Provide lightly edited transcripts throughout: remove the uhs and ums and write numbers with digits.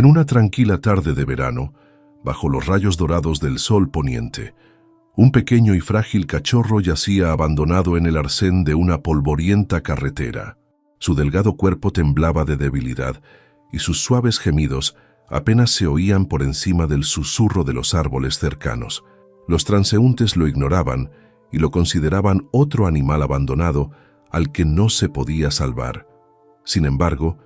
En una tranquila tarde de verano, bajo los rayos dorados del sol poniente, un pequeño y frágil cachorro yacía abandonado en el arcén de una polvorienta carretera. Su delgado cuerpo temblaba de debilidad y sus suaves gemidos apenas se oían por encima del susurro de los árboles cercanos. Los transeúntes lo ignoraban y lo consideraban otro animal abandonado al que no se podía salvar. Sin embargo,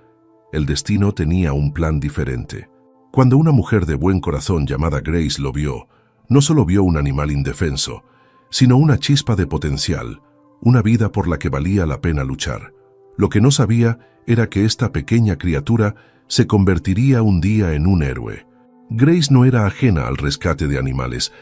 el destino tenía un plan diferente. Cuando una mujer de buen corazón llamada Grace lo vio, no solo vio un animal indefenso, sino una chispa de potencial, una vida por la que valía la pena luchar. Lo que no sabía era que esta pequeña criatura se convertiría un día en un héroe. Grace no era ajena al rescate de animales,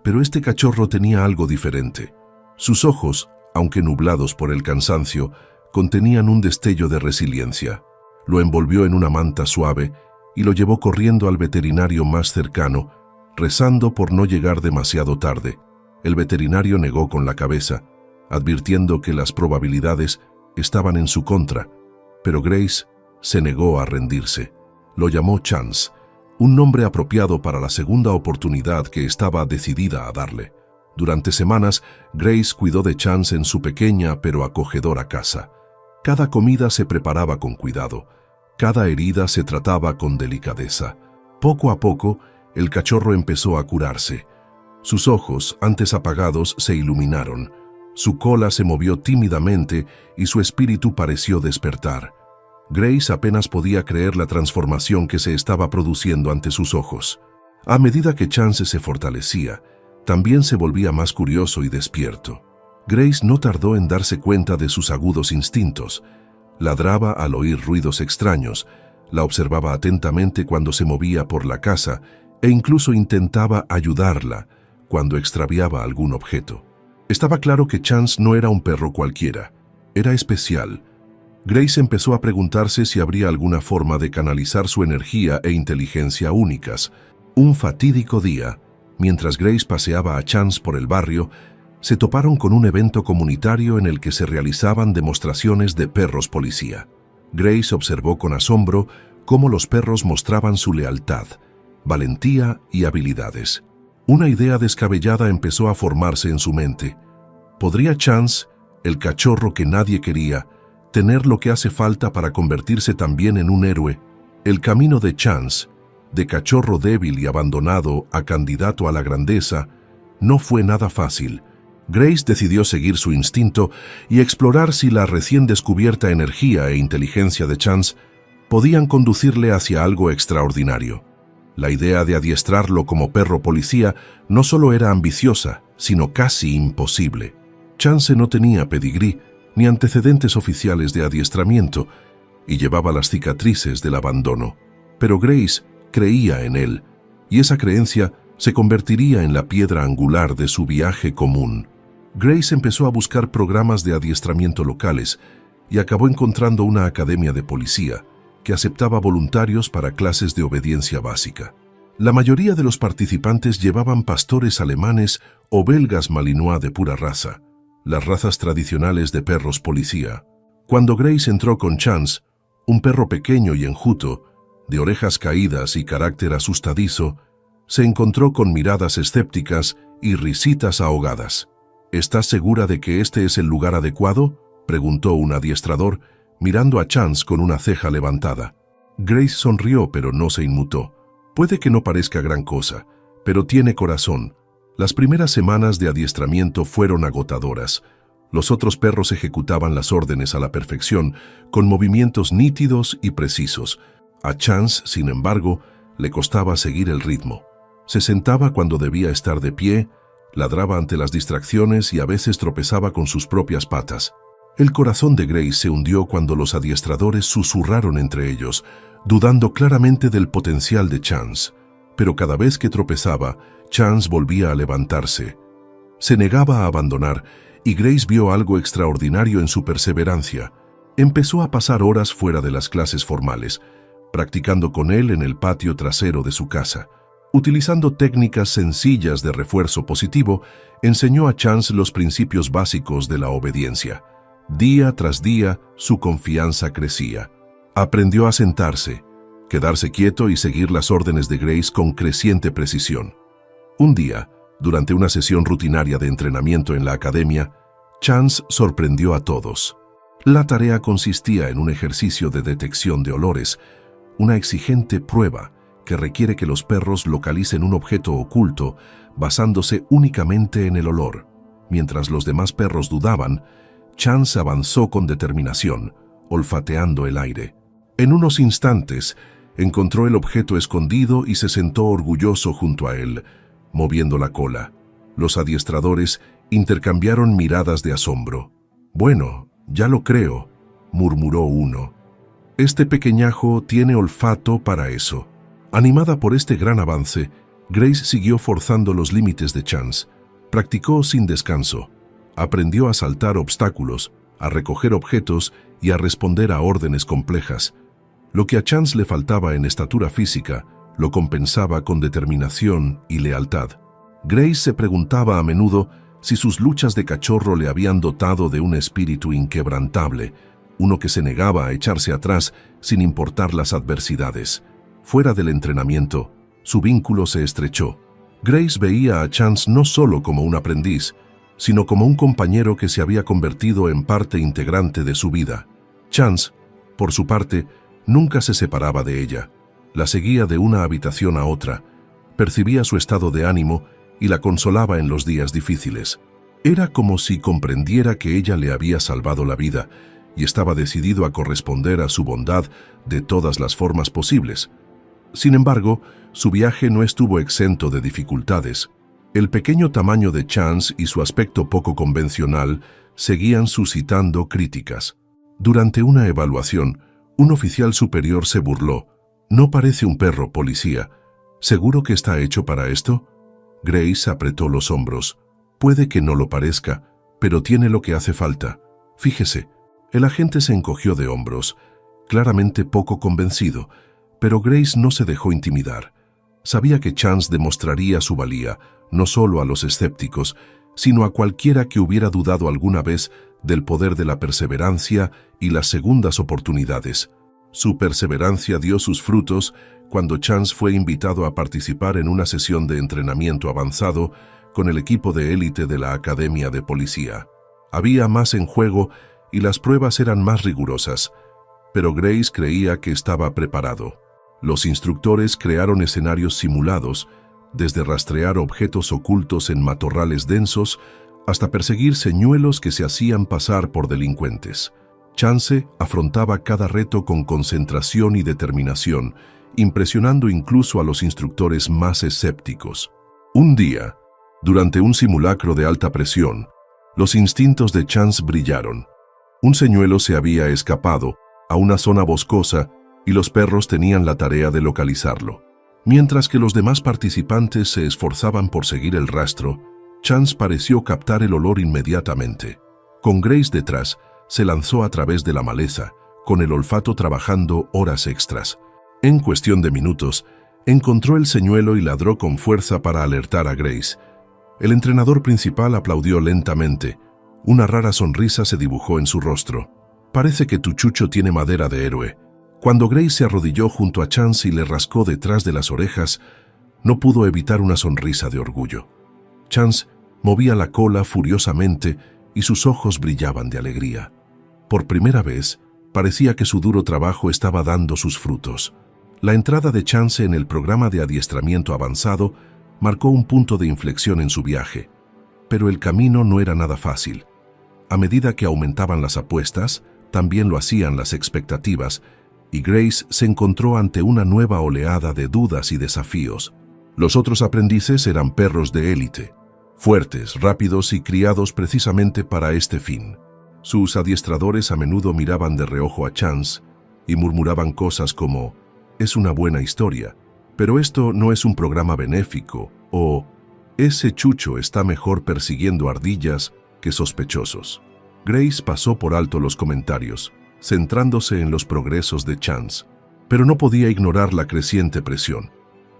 pero este cachorro tenía algo diferente. Sus ojos, aunque nublados por el cansancio, contenían un destello de resiliencia. Lo envolvió en una manta suave y lo llevó corriendo al veterinario más cercano, rezando por no llegar demasiado tarde. El veterinario negó con la cabeza, advirtiendo que las probabilidades estaban en su contra, pero Grace se negó a rendirse. Lo llamó Chance, un nombre apropiado para la segunda oportunidad que estaba decidida a darle. Durante semanas, Grace cuidó de Chance en su pequeña pero acogedora casa. Cada comida se preparaba con cuidado, cada herida se trataba con delicadeza. Poco a poco, el cachorro empezó a curarse. Sus ojos, antes apagados, se iluminaron. Su cola se movió tímidamente y su espíritu pareció despertar. Grace apenas podía creer la transformación que se estaba produciendo ante sus ojos. A medida que Chance se fortalecía, también se volvía más curioso y despierto. Grace no tardó en darse cuenta de sus agudos instintos. Ladraba al oír ruidos extraños, la observaba atentamente cuando se movía por la casa e incluso intentaba ayudarla cuando extraviaba algún objeto. Estaba claro que Chance no era un perro cualquiera, era especial. Grace empezó a preguntarse si habría alguna forma de canalizar su energía e inteligencia únicas. Un fatídico día, mientras Grace paseaba a Chance por el barrio, se toparon con un evento comunitario en el que se realizaban demostraciones de perros policía. Grace observó con asombro cómo los perros mostraban su lealtad, valentía y habilidades. Una idea descabellada empezó a formarse en su mente. ¿Podría Chance, el cachorro que nadie quería, tener lo que hace falta para convertirse también en un héroe? El camino de Chance, de cachorro débil y abandonado a candidato a la grandeza, no fue nada fácil. Grace decidió seguir su instinto y explorar si la recién descubierta energía e inteligencia de Chance podían conducirle hacia algo extraordinario. La idea de adiestrarlo como perro policía no solo era ambiciosa, sino casi imposible. Chance no tenía pedigrí ni antecedentes oficiales de adiestramiento y llevaba las cicatrices del abandono. Pero Grace creía en él, y esa creencia se convertiría en la piedra angular de su viaje común. Grace empezó a buscar programas de adiestramiento locales y acabó encontrando una academia de policía que aceptaba voluntarios para clases de obediencia básica. La mayoría de los participantes llevaban pastores alemanes o belgas malinois de pura raza, las razas tradicionales de perros policía. Cuando Grace entró con Chance, un perro pequeño y enjuto, de orejas caídas y carácter asustadizo, se encontró con miradas escépticas y risitas ahogadas. ¿Estás segura de que este es el lugar adecuado?, preguntó un adiestrador, mirando a Chance con una ceja levantada. Grace sonrió, pero no se inmutó. Puede que no parezca gran cosa, pero tiene corazón. Las primeras semanas de adiestramiento fueron agotadoras. Los otros perros ejecutaban las órdenes a la perfección, con movimientos nítidos y precisos. A Chance, sin embargo, le costaba seguir el ritmo. Se sentaba cuando debía estar de pie, ladraba ante las distracciones y a veces tropezaba con sus propias patas. El corazón de Grace se hundió cuando los adiestradores susurraron entre ellos, dudando claramente del potencial de Chance. Pero cada vez que tropezaba, Chance volvía a levantarse. Se negaba a abandonar y Grace vio algo extraordinario en su perseverancia. Empezó a pasar horas fuera de las clases formales, practicando con él en el patio trasero de su casa. Utilizando técnicas sencillas de refuerzo positivo, enseñó a Chance los principios básicos de la obediencia. Día tras día, su confianza crecía. Aprendió a sentarse, quedarse quieto y seguir las órdenes de Grace con creciente precisión. Un día, durante una sesión rutinaria de entrenamiento en la academia, Chance sorprendió a todos. La tarea consistía en un ejercicio de detección de olores, una exigente prueba que requiere que los perros localicen un objeto oculto basándose únicamente en el olor. Mientras los demás perros dudaban, Chance avanzó con determinación, olfateando el aire. En unos instantes, encontró el objeto escondido y se sentó orgulloso junto a él, moviendo la cola. Los adiestradores intercambiaron miradas de asombro. «Bueno, ya lo creo», murmuró uno. «Este pequeñajo tiene olfato para eso». Animada por este gran avance, Grace siguió forzando los límites de Chance. Practicó sin descanso. Aprendió a saltar obstáculos, a recoger objetos y a responder a órdenes complejas. Lo que a Chance le faltaba en estatura física, lo compensaba con determinación y lealtad. Grace se preguntaba a menudo si sus luchas de cachorro le habían dotado de un espíritu inquebrantable, uno que se negaba a echarse atrás sin importar las adversidades. Fuera del entrenamiento, su vínculo se estrechó. Grace veía a Chance no solo como un aprendiz, sino como un compañero que se había convertido en parte integrante de su vida. Chance, por su parte, nunca se separaba de ella. La seguía de una habitación a otra, percibía su estado de ánimo y la consolaba en los días difíciles. Era como si comprendiera que ella le había salvado la vida y estaba decidido a corresponder a su bondad de todas las formas posibles. Sin embargo, su viaje no estuvo exento de dificultades. El pequeño tamaño de Chance y su aspecto poco convencional seguían suscitando críticas. Durante una evaluación, un oficial superior se burló. «No parece un perro, policía. ¿Seguro que está hecho para esto?» Grace apretó los hombros. «Puede que no lo parezca, pero tiene lo que hace falta. Fíjese». El agente se encogió de hombros, claramente poco convencido, pero Grace no se dejó intimidar. Sabía que Chance demostraría su valía, no solo a los escépticos, sino a cualquiera que hubiera dudado alguna vez del poder de la perseverancia y las segundas oportunidades. Su perseverancia dio sus frutos cuando Chance fue invitado a participar en una sesión de entrenamiento avanzado con el equipo de élite de la Academia de Policía. Había más en juego y las pruebas eran más rigurosas, pero Grace creía que estaba preparado. Los instructores crearon escenarios simulados, desde rastrear objetos ocultos en matorrales densos hasta perseguir señuelos que se hacían pasar por delincuentes. Chance afrontaba cada reto con concentración y determinación, impresionando incluso a los instructores más escépticos. Un día, durante un simulacro de alta presión, los instintos de Chance brillaron. Un señuelo se había escapado a una zona boscosa y los perros tenían la tarea de localizarlo. Mientras que los demás participantes se esforzaban por seguir el rastro, Chance pareció captar el olor inmediatamente. Con Grace detrás, se lanzó a través de la maleza, con el olfato trabajando horas extras. En cuestión de minutos, encontró el señuelo y ladró con fuerza para alertar a Grace. El entrenador principal aplaudió lentamente. Una rara sonrisa se dibujó en su rostro. «Parece que tu chucho tiene madera de héroe». Cuando Grace se arrodilló junto a Chance y le rascó detrás de las orejas, no pudo evitar una sonrisa de orgullo. Chance movía la cola furiosamente y sus ojos brillaban de alegría. Por primera vez, parecía que su duro trabajo estaba dando sus frutos. La entrada de Chance en el programa de adiestramiento avanzado marcó un punto de inflexión en su viaje, pero el camino no era nada fácil. A medida que aumentaban las apuestas, también lo hacían las expectativas, y Grace se encontró ante una nueva oleada de dudas y desafíos. Los otros aprendices eran perros de élite, fuertes, rápidos y criados precisamente para este fin. Sus adiestradores a menudo miraban de reojo a Chance y murmuraban cosas como «es una buena historia, pero esto no es un programa benéfico» o «ese chucho está mejor persiguiendo ardillas que sospechosos». Grace pasó por alto los comentarios, centrándose en los progresos de Chance, pero no podía ignorar la creciente presión.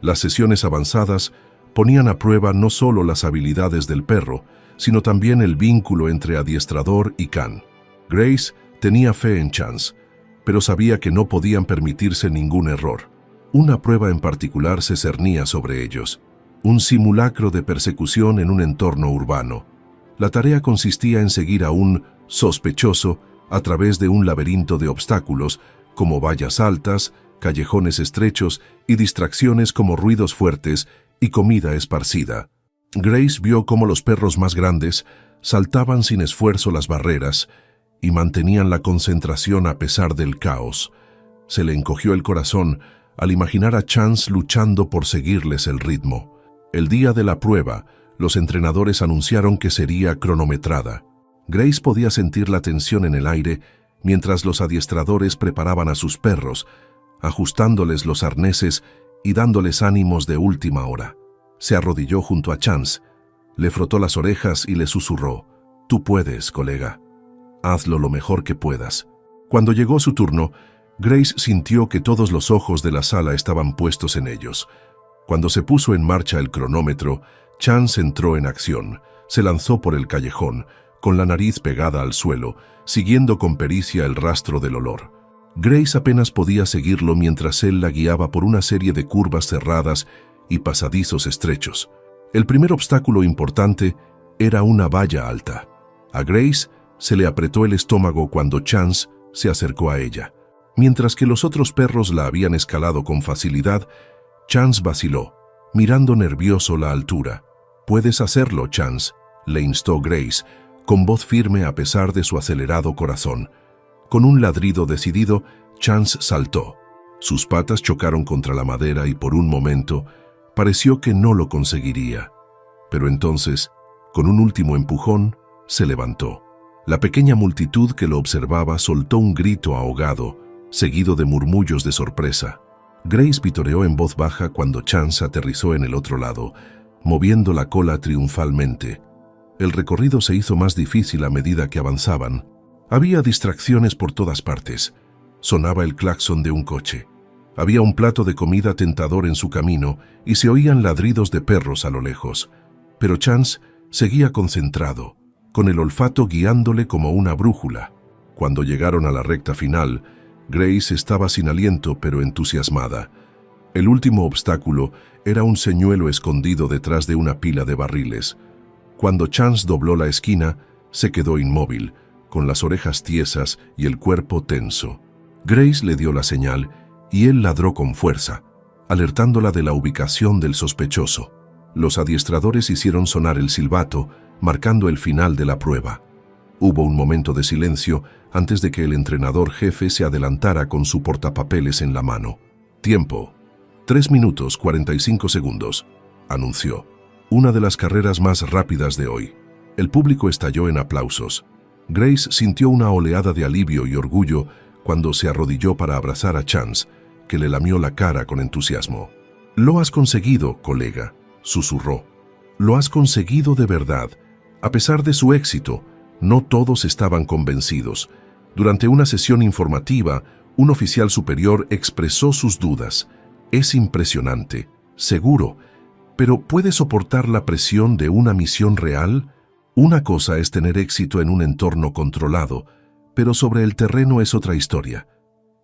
Las sesiones avanzadas ponían a prueba no solo las habilidades del perro, sino también el vínculo entre adiestrador y can. Grace tenía fe en Chance, pero sabía que no podían permitirse ningún error. Una prueba en particular se cernía sobre ellos, un simulacro de persecución en un entorno urbano. La tarea consistía en seguir a un sospechoso a través de un laberinto de obstáculos, como vallas altas, callejones estrechos y distracciones como ruidos fuertes y comida esparcida. Grace vio cómo los perros más grandes saltaban sin esfuerzo las barreras y mantenían la concentración a pesar del caos. Se le encogió el corazón al imaginar a Chance luchando por seguirles el ritmo. El día de la prueba, los entrenadores anunciaron que sería cronometrada. Grace podía sentir la tensión en el aire mientras los adiestradores preparaban a sus perros, ajustándoles los arneses y dándoles ánimos de última hora. Se arrodilló junto a Chance, le frotó las orejas y le susurró: «Tú puedes, colega. Hazlo lo mejor que puedas». Cuando llegó su turno, Grace sintió que todos los ojos de la sala estaban puestos en ellos. Cuando se puso en marcha el cronómetro, Chance entró en acción. Se lanzó por el callejón, con la nariz pegada al suelo, siguiendo con pericia el rastro del olor. Grace apenas podía seguirlo mientras él la guiaba por una serie de curvas cerradas y pasadizos estrechos. El primer obstáculo importante era una valla alta. A Grace se le apretó el estómago cuando Chance se acercó a ella. Mientras que los otros perros la habían escalado con facilidad, Chance vaciló, mirando nervioso la altura. «Puedes hacerlo, Chance», le instó Grace, con voz firme a pesar de su acelerado corazón. Con un ladrido decidido, Chance saltó. Sus patas chocaron contra la madera y por un momento pareció que no lo conseguiría. Pero entonces, con un último empujón, se levantó. La pequeña multitud que lo observaba soltó un grito ahogado, seguido de murmullos de sorpresa. Grace vitoreó en voz baja cuando Chance aterrizó en el otro lado, moviendo la cola triunfalmente. El recorrido se hizo más difícil a medida que avanzaban. Había distracciones por todas partes. Sonaba el claxon de un coche. Había un plato de comida tentador en su camino y se oían ladridos de perros a lo lejos. Pero Chance seguía concentrado, con el olfato guiándole como una brújula. Cuando llegaron a la recta final, Grace estaba sin aliento pero entusiasmada. El último obstáculo era un señuelo escondido detrás de una pila de barriles. Cuando Chance dobló la esquina, se quedó inmóvil, con las orejas tiesas y el cuerpo tenso. Grace le dio la señal y él ladró con fuerza, alertándola de la ubicación del sospechoso. Los adiestradores hicieron sonar el silbato, marcando el final de la prueba. Hubo un momento de silencio antes de que el entrenador jefe se adelantara con su portapapeles en la mano. «Tiempo, 3 minutos 45 segundos», anunció. «Una de las carreras más rápidas de hoy». El público estalló en aplausos. Grace sintió una oleada de alivio y orgullo cuando se arrodilló para abrazar a Chance, que le lamió la cara con entusiasmo. «Lo has conseguido, colega», susurró. «Lo has conseguido de verdad». A pesar de su éxito, no todos estaban convencidos. Durante una sesión informativa, un oficial superior expresó sus dudas. «Es impresionante, seguro, pero ¿puede soportar la presión de una misión real? Una cosa es tener éxito en un entorno controlado, pero sobre el terreno es otra historia».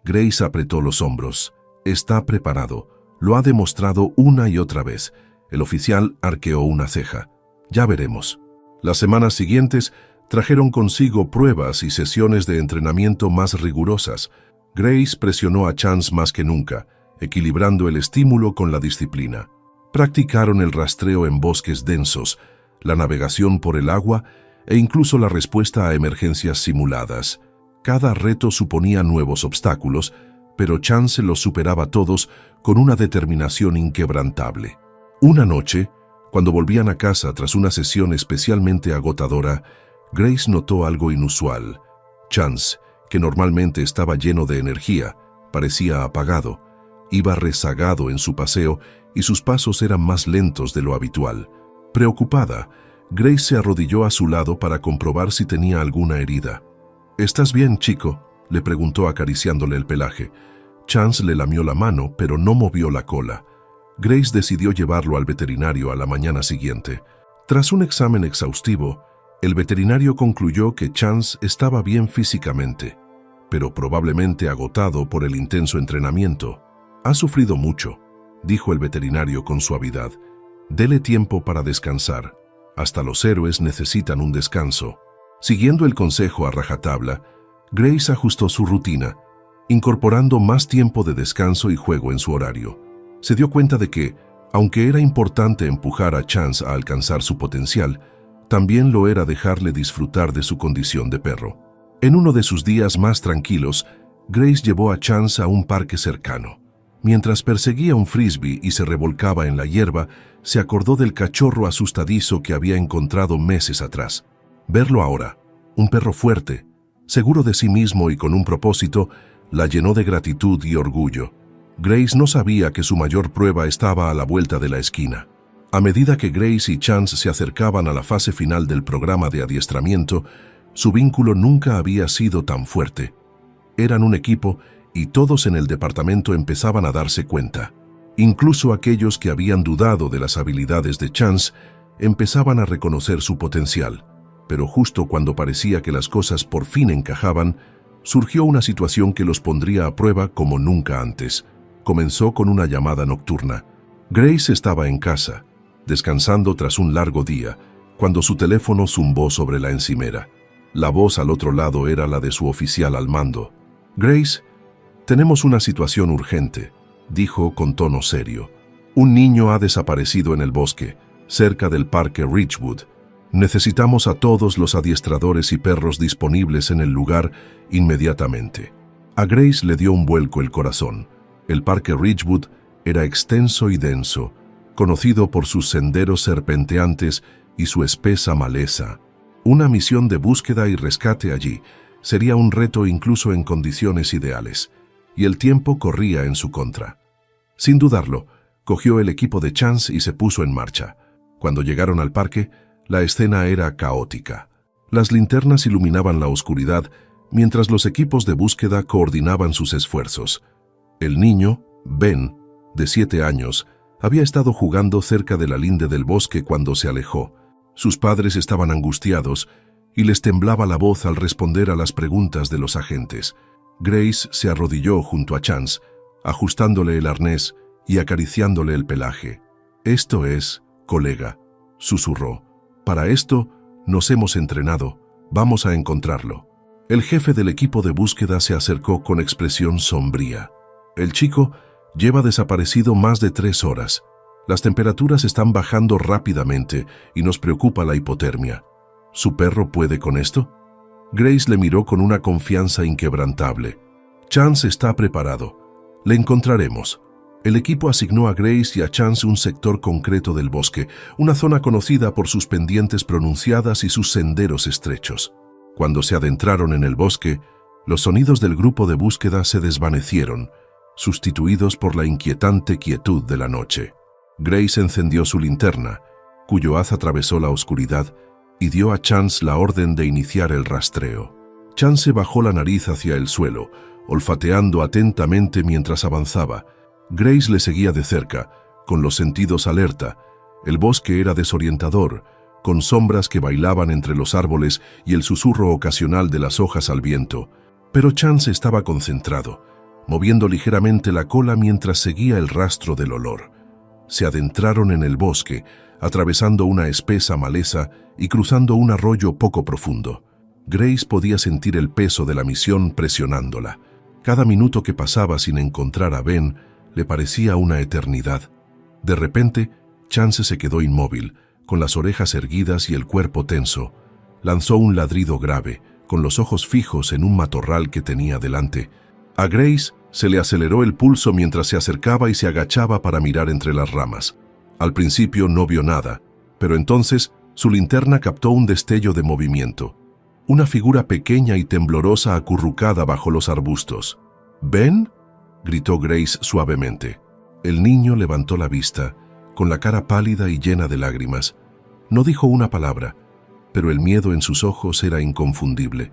Grace apretó los hombros. «Está preparado. Lo ha demostrado una y otra vez». El oficial arqueó una ceja. «Ya veremos». Las semanas siguientes trajeron consigo pruebas y sesiones de entrenamiento más rigurosas. Grace presionó a Chance más que nunca, equilibrando el estímulo con la disciplina. Practicaron el rastreo en bosques densos, la navegación por el agua e incluso la respuesta a emergencias simuladas. Cada reto suponía nuevos obstáculos, pero Chance los superaba todos con una determinación inquebrantable. Una noche, cuando volvían a casa tras una sesión especialmente agotadora, Grace notó algo inusual. Chance, que normalmente estaba lleno de energía, parecía apagado. Iba rezagado en su paseo y sus pasos eran más lentos de lo habitual. Preocupada, Grace se arrodilló a su lado para comprobar si tenía alguna herida. «¿Estás bien, chico?», le preguntó acariciándole el pelaje. Chance le lamió la mano, pero no movió la cola. Grace decidió llevarlo al veterinario a la mañana siguiente. Tras un examen exhaustivo, el veterinario concluyó que Chance estaba bien físicamente, pero probablemente agotado por el intenso entrenamiento. «Ha sufrido mucho», dijo el veterinario con suavidad. «Dele tiempo para descansar. Hasta los héroes necesitan un descanso». Siguiendo el consejo a rajatabla, Grace ajustó su rutina, incorporando más tiempo de descanso y juego en su horario. Se dio cuenta de que, aunque era importante empujar a Chance a alcanzar su potencial, también lo era dejarle disfrutar de su condición de perro. En uno de sus días más tranquilos, Grace llevó a Chance a un parque cercano. Mientras perseguía un frisbee y se revolcaba en la hierba, se acordó del cachorro asustadizo que había encontrado meses atrás. Verlo ahora, un perro fuerte, seguro de sí mismo y con un propósito, la llenó de gratitud y orgullo. Grace no sabía que su mayor prueba estaba a la vuelta de la esquina. A medida que Grace y Chance se acercaban a la fase final del programa de adiestramiento, su vínculo nunca había sido tan fuerte. Eran un equipo y todos en el departamento empezaban a darse cuenta. Incluso aquellos que habían dudado de las habilidades de Chance empezaban a reconocer su potencial. Pero justo cuando parecía que las cosas por fin encajaban, surgió una situación que los pondría a prueba como nunca antes. Comenzó con una llamada nocturna. Grace estaba en casa, descansando tras un largo día, cuando su teléfono zumbó sobre la encimera. La voz al otro lado era la de su oficial al mando. «Grace, tenemos una situación urgente», dijo con tono serio. «Un niño ha desaparecido en el bosque, cerca del parque Ridgewood. Necesitamos a todos los adiestradores y perros disponibles en el lugar inmediatamente». A Grace le dio un vuelco el corazón. El parque Ridgewood era extenso y denso, conocido por sus senderos serpenteantes y su espesa maleza. Una misión de búsqueda y rescate allí sería un reto incluso en condiciones ideales, y el tiempo corría en su contra. Sin dudarlo, cogió el equipo de Chance y se puso en marcha. Cuando llegaron al parque, la escena era caótica. Las linternas iluminaban la oscuridad mientras los equipos de búsqueda coordinaban sus esfuerzos. El niño, Ben, de 7 años, había estado jugando cerca de la linde del bosque cuando se alejó. Sus padres estaban angustiados y les temblaba la voz al responder a las preguntas de los agentes. Grace se arrodilló junto a Chance, ajustándole el arnés y acariciándole el pelaje. «Esto es, colega», susurró. «Para esto nos hemos entrenado. Vamos a encontrarlo». El jefe del equipo de búsqueda se acercó con expresión sombría. «El chico lleva desaparecido más de 3 horas. Las temperaturas están bajando rápidamente y nos preocupa la hipotermia. ¿Su perro puede con esto?». Grace le miró con una confianza inquebrantable. «Chance está preparado. Le encontraremos». El equipo asignó a Grace y a Chance un sector concreto del bosque, una zona conocida por sus pendientes pronunciadas y sus senderos estrechos. Cuando se adentraron en el bosque, los sonidos del grupo de búsqueda se desvanecieron, sustituidos por la inquietante quietud de la noche. Grace encendió su linterna, cuyo haz atravesó la oscuridad, y dio a Chance la orden de iniciar el rastreo. Chance bajó la nariz hacia el suelo, olfateando atentamente mientras avanzaba. Grace le seguía de cerca, con los sentidos alerta. El bosque era desorientador, con sombras que bailaban entre los árboles y el susurro ocasional de las hojas al viento. Pero Chance estaba concentrado, moviendo ligeramente la cola mientras seguía el rastro del olor. Se adentraron en el bosque, atravesando una espesa maleza y cruzando un arroyo poco profundo. Grace podía sentir el peso de la misión presionándola. Cada minuto que pasaba sin encontrar a Ben le parecía una eternidad. De repente, Chance se quedó inmóvil, con las orejas erguidas y el cuerpo tenso. Lanzó un ladrido grave, con los ojos fijos en un matorral que tenía delante. A Grace se le aceleró el pulso mientras se acercaba y se agachaba para mirar entre las ramas. Al principio no vio nada, pero entonces su linterna captó un destello de movimiento. Una figura pequeña y temblorosa acurrucada bajo los arbustos. «¿Ben?», gritó Grace suavemente. El niño levantó la vista, con la cara pálida y llena de lágrimas. No dijo una palabra, pero el miedo en sus ojos era inconfundible.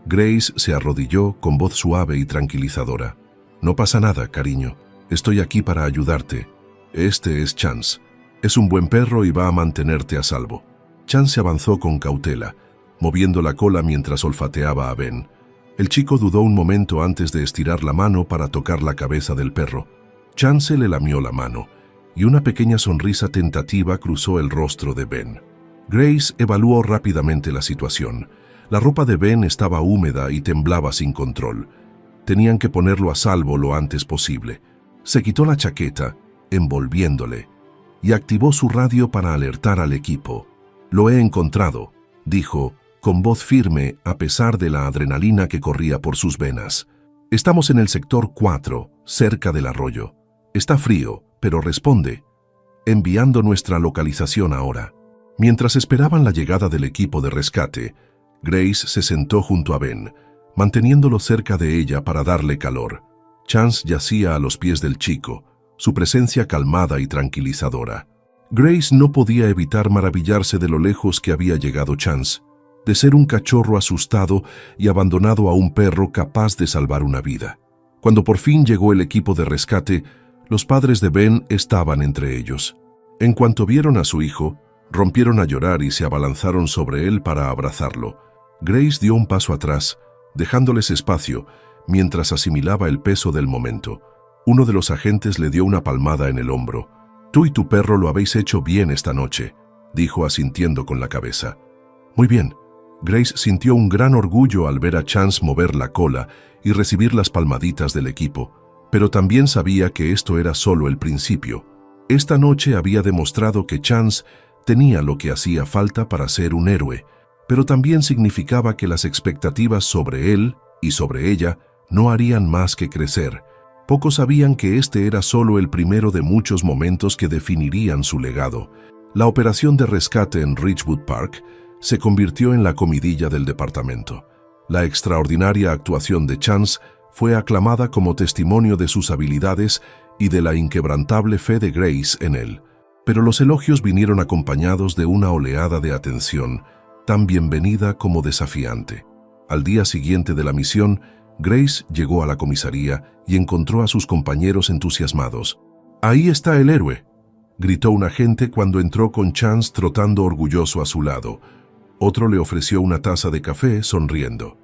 Grace se arrodilló con voz suave y tranquilizadora. «No pasa nada, cariño. Estoy aquí para ayudarte. Este es Chance. Es un buen perro y va a mantenerte a salvo». Chance avanzó con cautela, moviendo la cola mientras olfateaba a Ben. El chico dudó un momento antes de estirar la mano para tocar la cabeza del perro. Chance le lamió la mano, y una pequeña sonrisa tentativa cruzó el rostro de Ben. Grace evaluó rápidamente la situación. La ropa de Ben estaba húmeda y temblaba sin control. Tenían que ponerlo a salvo lo antes posible. Se quitó la chaqueta, envolviéndole, y activó su radio para alertar al equipo. «Lo he encontrado», dijo, con voz firme a pesar de la adrenalina que corría por sus venas. «Estamos en el sector 4, cerca del arroyo. Está frío, pero responde. Enviando nuestra localización ahora». Mientras esperaban la llegada del equipo de rescate, Grace se sentó junto a Ben, manteniéndolo cerca de ella para darle calor. Chance yacía a los pies del chico, su presencia calmada y tranquilizadora. Grace no podía evitar maravillarse de lo lejos que había llegado Chance, de ser un cachorro asustado y abandonado a un perro capaz de salvar una vida. Cuando por fin llegó el equipo de rescate, los padres de Ben estaban entre ellos. En cuanto vieron a su hijo, rompieron a llorar y se abalanzaron sobre él para abrazarlo. Grace dio un paso atrás, dejándoles espacio, mientras asimilaba el peso del momento. Uno de los agentes le dio una palmada en el hombro. «Tú y tu perro lo habéis hecho bien esta noche», dijo asintiendo con la cabeza. «Muy bien». Grace sintió un gran orgullo al ver a Chance mover la cola y recibir las palmaditas del equipo, pero también sabía que esto era solo el principio. Esta noche había demostrado que Chance tenía lo que hacía falta para ser un héroe, pero también significaba que las expectativas sobre él y sobre ella no harían más que crecer. Pocos sabían que este era solo el primero de muchos momentos que definirían su legado. La operación de rescate en Ridgewood Park se convirtió en la comidilla del departamento. La extraordinaria actuación de Chance fue aclamada como testimonio de sus habilidades y de la inquebrantable fe de Grace en él. Pero los elogios vinieron acompañados de una oleada de atención, tan bienvenida como desafiante. Al día siguiente de la misión, Grace llegó a la comisaría y encontró a sus compañeros entusiasmados. «Ahí está el héroe», gritó un agente cuando entró con Chance trotando orgulloso a su lado. Otro le ofreció una taza de café, sonriendo.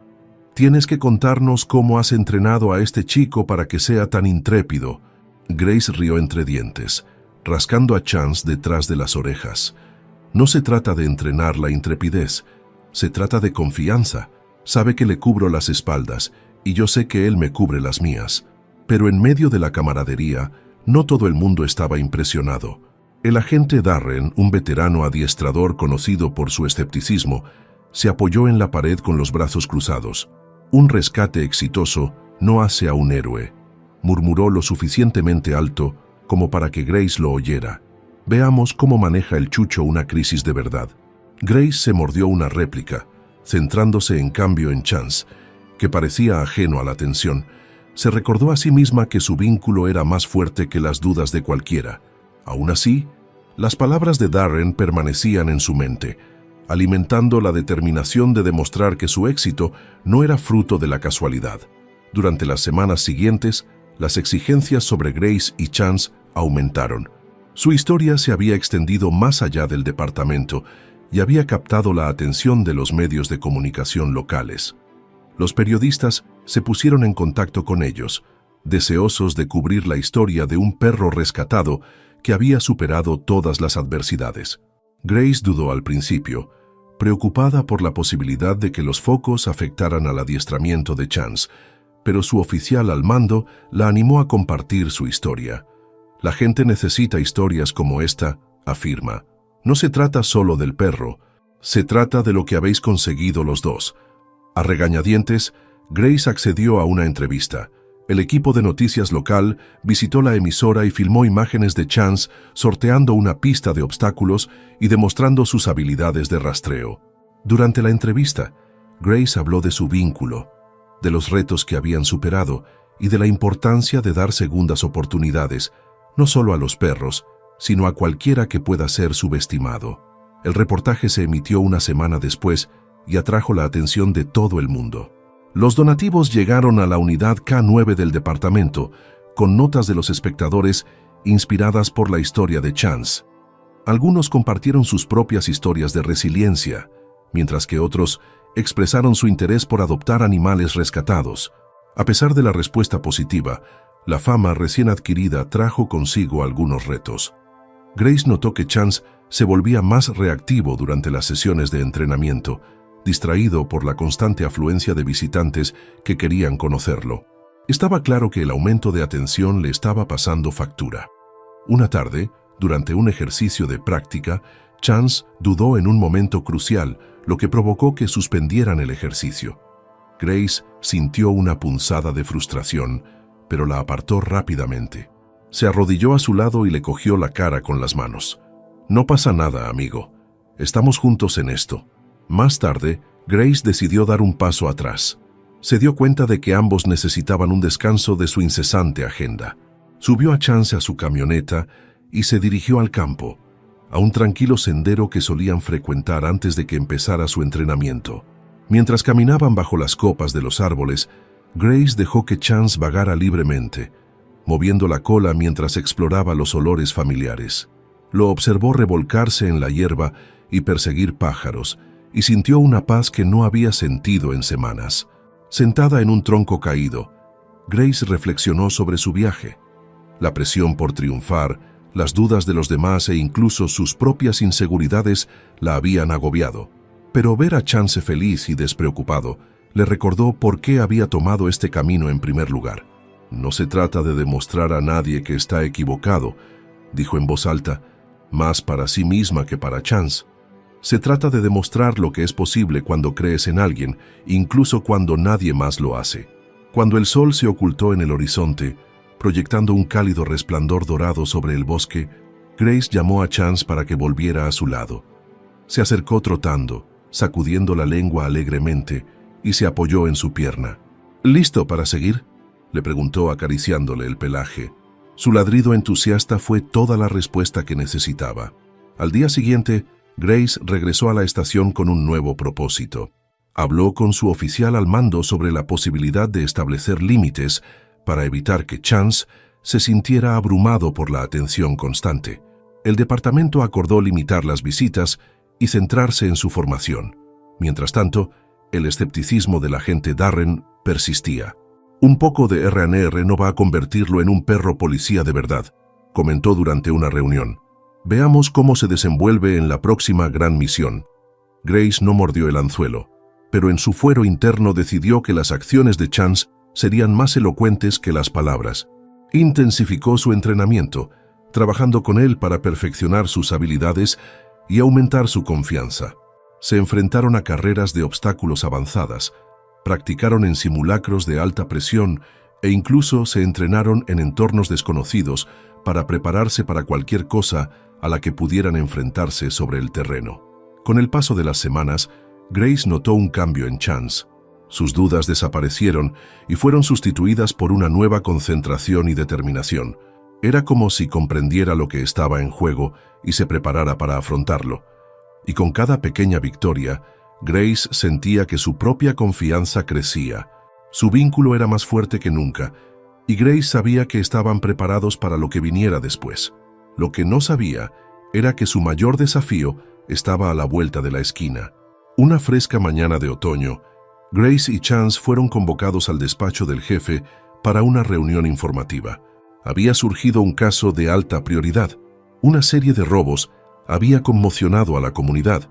«Tienes que contarnos cómo has entrenado a este chico para que sea tan intrépido». Grace rió entre dientes, rascando a Chance detrás de las orejas. «No se trata de entrenar la intrepidez, se trata de confianza. Sabe que le cubro las espaldas y yo sé que él me cubre las mías». Pero en medio de la camaradería, no todo el mundo estaba impresionado. El agente Darren, un veterano adiestrador conocido por su escepticismo, se apoyó en la pared con los brazos cruzados. «Un rescate exitoso no hace a un héroe», murmuró lo suficientemente alto como para que Grace lo oyera. «Veamos cómo maneja el chucho una crisis de verdad». Grace se mordió una réplica, centrándose en cambio en Chance, que parecía ajeno a la tensión. Se recordó a sí misma que su vínculo era más fuerte que las dudas de cualquiera. Aún así, las palabras de Darren permanecían en su mente, alimentando la determinación de demostrar que su éxito no era fruto de la casualidad. Durante las semanas siguientes, las exigencias sobre Grace y Chance aumentaron. Su historia se había extendido más allá del departamento y había captado la atención de los medios de comunicación locales. Los periodistas se pusieron en contacto con ellos, deseosos de cubrir la historia de un perro rescatado que había superado todas las adversidades. Grace dudó al principio, preocupada por la posibilidad de que los focos afectaran al adiestramiento de Chance, pero su oficial al mando la animó a compartir su historia. «La gente necesita historias como esta», afirma. «No se trata solo del perro, se trata de lo que habéis conseguido los dos». A regañadientes, Grace accedió a una entrevista. El equipo de noticias local visitó la emisora y filmó imágenes de Chance sorteando una pista de obstáculos y demostrando sus habilidades de rastreo. Durante la entrevista, Grace habló de su vínculo, de los retos que habían superado y de la importancia de dar segundas oportunidades, no solo a los perros, sino a cualquiera que pueda ser subestimado. El reportaje se emitió una semana después y atrajo la atención de todo el mundo. Los donativos llegaron a la unidad K9 del departamento, con notas de los espectadores inspiradas por la historia de Chance. Algunos compartieron sus propias historias de resiliencia, mientras que otros expresaron su interés por adoptar animales rescatados. A pesar de la respuesta positiva, La fama recién adquirida trajo consigo algunos retos. Grace notó que Chance se volvía más reactivo durante las sesiones de entrenamiento, distraído por la constante afluencia de visitantes que querían conocerlo. Estaba claro que el aumento de atención le estaba pasando factura. Una tarde, durante un ejercicio de práctica, Chance dudó en un momento crucial, lo que provocó que suspendieran el ejercicio. Grace sintió una punzada de frustración, pero la apartó rápidamente. Se arrodilló a su lado y le cogió la cara con las manos. «No pasa nada, amigo. Estamos juntos en esto». Más tarde, Grace decidió dar un paso atrás. Se dio cuenta de que ambos necesitaban un descanso de su incesante agenda. Subió a Chance a su camioneta y se dirigió al campo, a un tranquilo sendero que solían frecuentar antes de que empezara su entrenamiento. Mientras caminaban bajo las copas de los árboles, Grace dejó que Chance vagara libremente, moviendo la cola mientras exploraba los olores familiares. Lo observó revolcarse en la hierba y perseguir pájaros, y sintió una paz que no había sentido en semanas. Sentada en un tronco caído, Grace reflexionó sobre su viaje. La presión por triunfar, las dudas de los demás e incluso sus propias inseguridades la habían agobiado. Pero ver a Chance feliz y despreocupado le recordó por qué había tomado este camino en primer lugar. «No se trata de demostrar a nadie que está equivocado», dijo en voz alta, más para sí misma que para Chance. «Se trata de demostrar lo que es posible cuando crees en alguien, incluso cuando nadie más lo hace». Cuando el sol se ocultó en el horizonte, proyectando un cálido resplandor dorado sobre el bosque, Grace llamó a Chance para que volviera a su lado. Se acercó trotando, sacudiendo la lengua alegremente, y se apoyó en su pierna. «¿Listo para seguir?», le preguntó acariciándole el pelaje. Su ladrido entusiasta fue toda la respuesta que necesitaba. Al día siguiente, Grace regresó a la estación con un nuevo propósito. Habló con su oficial al mando sobre la posibilidad de establecer límites para evitar que Chance se sintiera abrumado por la atención constante. El departamento acordó limitar las visitas y centrarse en su formación. Mientras tanto, el escepticismo del agente Darren persistía. «Un poco de RNR no va a convertirlo en un perro policía de verdad», comentó durante una reunión. «Veamos cómo se desenvuelve en la próxima gran misión». Grace no mordió el anzuelo, pero en su fuero interno decidió que las acciones de Chance serían más elocuentes que las palabras. Intensificó su entrenamiento, trabajando con él para perfeccionar sus habilidades y aumentar su confianza. Se enfrentaron a carreras de obstáculos avanzadas, practicaron en simulacros de alta presión e incluso se entrenaron en entornos desconocidos para prepararse para cualquier cosa a la que pudieran enfrentarse sobre el terreno. Con el paso de las semanas, Grace notó un cambio en Chance. Sus dudas desaparecieron y fueron sustituidas por una nueva concentración y determinación. Era como si comprendiera lo que estaba en juego y se preparara para afrontarlo. Y con cada pequeña victoria, Grace sentía que su propia confianza crecía. Su vínculo era más fuerte que nunca, y Grace sabía que estaban preparados para lo que viniera después. Lo que no sabía era que su mayor desafío estaba a la vuelta de la esquina. Una fresca mañana de otoño, Grace y Chance fueron convocados al despacho del jefe para una reunión informativa. Había surgido un caso de alta prioridad. Una serie de robos había conmocionado a la comunidad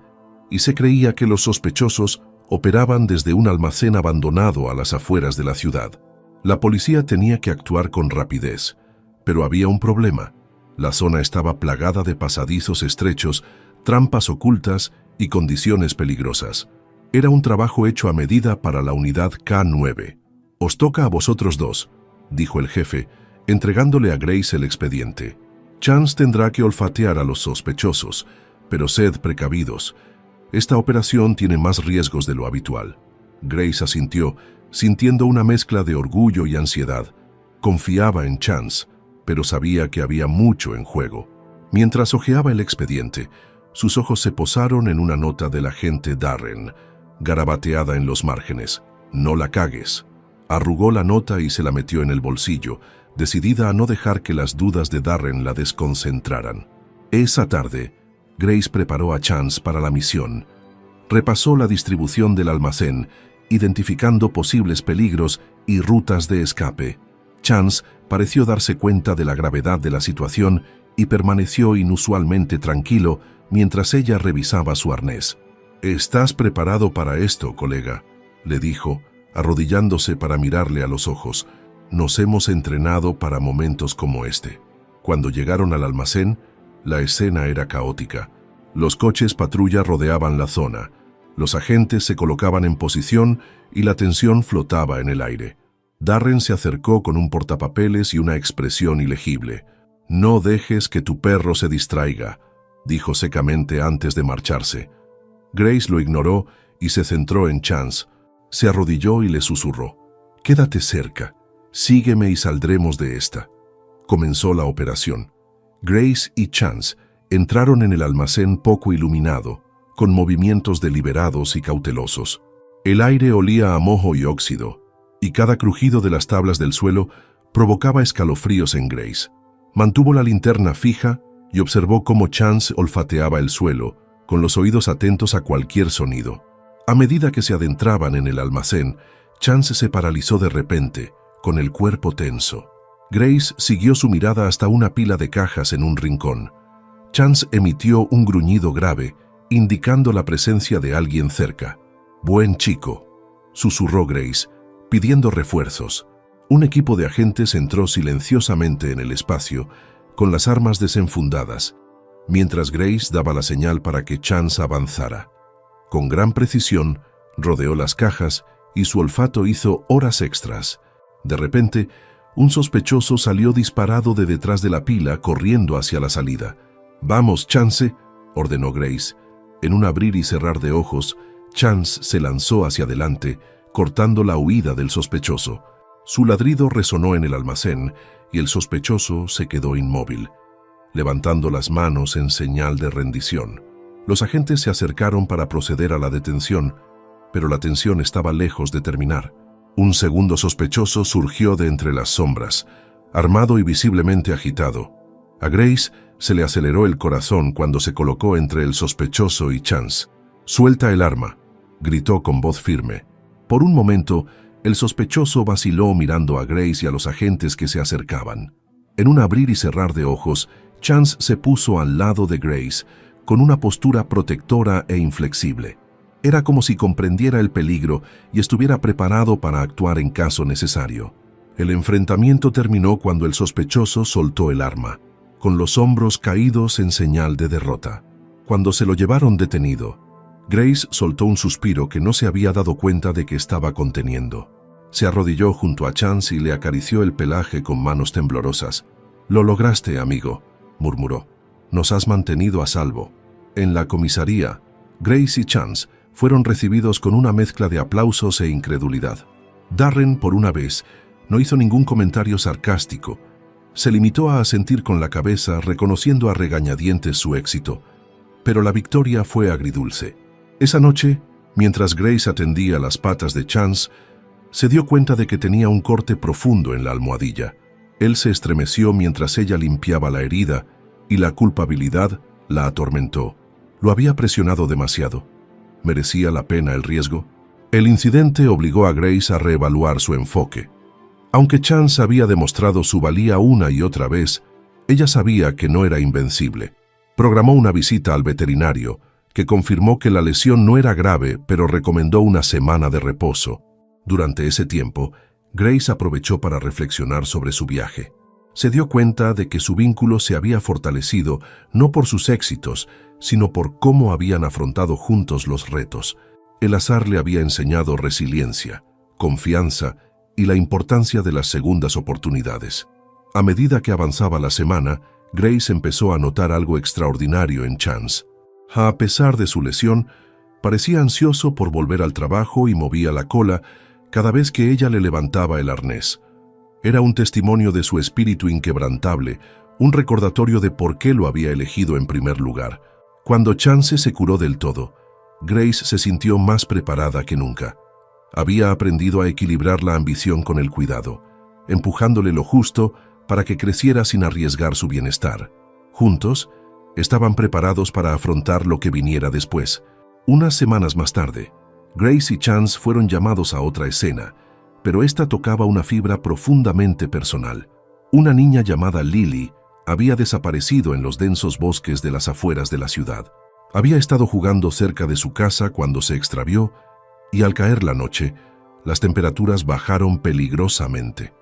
y se creía que los sospechosos operaban desde un almacén abandonado a las afueras de la ciudad. La policía tenía que actuar con rapidez, pero había un problema. La zona estaba plagada de pasadizos estrechos, trampas ocultas y condiciones peligrosas. Era un trabajo hecho a medida para la unidad K9. «Os toca a vosotros dos», dijo el jefe, entregándole a Grace el expediente. «Chance tendrá que olfatear a los sospechosos, pero sed precavidos. Esta operación tiene más riesgos de lo habitual». Grace asintió, sintiendo una mezcla de orgullo y ansiedad. Confiaba en Chance, pero sabía que había mucho en juego. Mientras hojeaba el expediente, sus ojos se posaron en una nota del agente Darren, garabateada en los márgenes. «No la cagues». Arrugó la nota y se la metió en el bolsillo, decidida a no dejar que las dudas de Darren la desconcentraran. Esa tarde, Grace preparó a Chance para la misión. Repasó la distribución del almacén, identificando posibles peligros y rutas de escape. Chance pareció darse cuenta de la gravedad de la situación y permaneció inusualmente tranquilo mientras ella revisaba su arnés. «¿Estás preparado para esto, colega?», le dijo, arrodillándose para mirarle a los ojos. «Nos hemos entrenado para momentos como este». Cuando llegaron al almacén, la escena era caótica. Los coches patrulla rodeaban la zona. Los agentes se colocaban en posición y la tensión flotaba en el aire. Darren se acercó con un portapapeles y una expresión ilegible. «No dejes que tu perro se distraiga», dijo secamente antes de marcharse. Grace lo ignoró y se centró en Chance. Se arrodilló y le susurró: «Quédate cerca. Sígueme y saldremos de esta». Comenzó la operación. Grace y Chance entraron en el almacén poco iluminado, con movimientos deliberados y cautelosos. El aire olía a moho y óxido, y cada crujido de las tablas del suelo provocaba escalofríos en Grace. Mantuvo la linterna fija y observó cómo Chance olfateaba el suelo, con los oídos atentos a cualquier sonido. A medida que se adentraban en el almacén, Chance se paralizó de repente, con el cuerpo tenso. Grace siguió su mirada hasta una pila de cajas en un rincón. Chance emitió un gruñido grave, indicando la presencia de alguien cerca. «Buen chico», susurró Grace, pidiendo refuerzos. Un equipo de agentes entró silenciosamente en el espacio, con las armas desenfundadas, mientras Grace daba la señal para que Chance avanzara. Con gran precisión, rodeó las cajas y su olfato hizo horas extras. De repente, un sospechoso salió disparado de detrás de la pila, corriendo hacia la salida. «Vamos, Chance», ordenó Grace. En un abrir y cerrar de ojos, Chance se lanzó hacia adelante, cortando la huida del sospechoso. Su ladrido resonó en el almacén y el sospechoso se quedó inmóvil, levantando las manos en señal de rendición. Los agentes se acercaron para proceder a la detención, pero la tensión estaba lejos de terminar. Un segundo sospechoso surgió de entre las sombras, armado y visiblemente agitado. A Grace se le aceleró el corazón cuando se colocó entre el sospechoso y Chance. «Suelta el arma», gritó con voz firme. Por un momento, el sospechoso vaciló mirando a Grace y a los agentes que se acercaban. En un abrir y cerrar de ojos, Chance se puso al lado de Grace, con una postura protectora e inflexible. Era como si comprendiera el peligro y estuviera preparado para actuar en caso necesario. El enfrentamiento terminó cuando el sospechoso soltó el arma, con los hombros caídos en señal de derrota. Cuando se lo llevaron detenido, Grace soltó un suspiro que no se había dado cuenta de que estaba conteniendo. Se arrodilló junto a Chance y le acarició el pelaje con manos temblorosas. «Lo lograste, amigo», murmuró. «Nos has mantenido a salvo». En la comisaría, Grace y Chance fueron recibidos con una mezcla de aplausos e incredulidad. Darren, por una vez, no hizo ningún comentario sarcástico. Se limitó a asentir con la cabeza, reconociendo a regañadientes su éxito. Pero la victoria fue agridulce. Esa noche, mientras Grace atendía las patas de Chance, se dio cuenta de que tenía un corte profundo en la almohadilla. Él se estremeció mientras ella limpiaba la herida, y la culpabilidad la atormentó. Lo había presionado demasiado. ¿Merecía la pena el riesgo? El incidente obligó a Grace a reevaluar su enfoque. Aunque Chance había demostrado su valía una y otra vez, ella sabía que no era invencible. Programó una visita al veterinario, que confirmó que la lesión no era grave, pero recomendó una semana de reposo. Durante ese tiempo, Grace aprovechó para reflexionar sobre su viaje. Se dio cuenta de que su vínculo se había fortalecido no por sus éxitos, sino por cómo habían afrontado juntos los retos. El azar le había enseñado resiliencia, confianza y la importancia de las segundas oportunidades. A medida que avanzaba la semana, Grace empezó a notar algo extraordinario en Chance. A pesar de su lesión, parecía ansioso por volver al trabajo y movía la cola cada vez que ella le levantaba el arnés. Era un testimonio de su espíritu inquebrantable, un recordatorio de por qué lo había elegido en primer lugar. Cuando Chance se curó del todo, Grace se sintió más preparada que nunca. Había aprendido a equilibrar la ambición con el cuidado, empujándole lo justo para que creciera sin arriesgar su bienestar. Juntos, estaban preparados para afrontar lo que viniera después. Unas semanas más tarde, Grace y Chance fueron llamados a otra escena, pero esta tocaba una fibra profundamente personal. Una niña llamada Lily había desaparecido en los densos bosques de las afueras de la ciudad. Había estado jugando cerca de su casa cuando se extravió y al caer la noche, las temperaturas bajaron peligrosamente.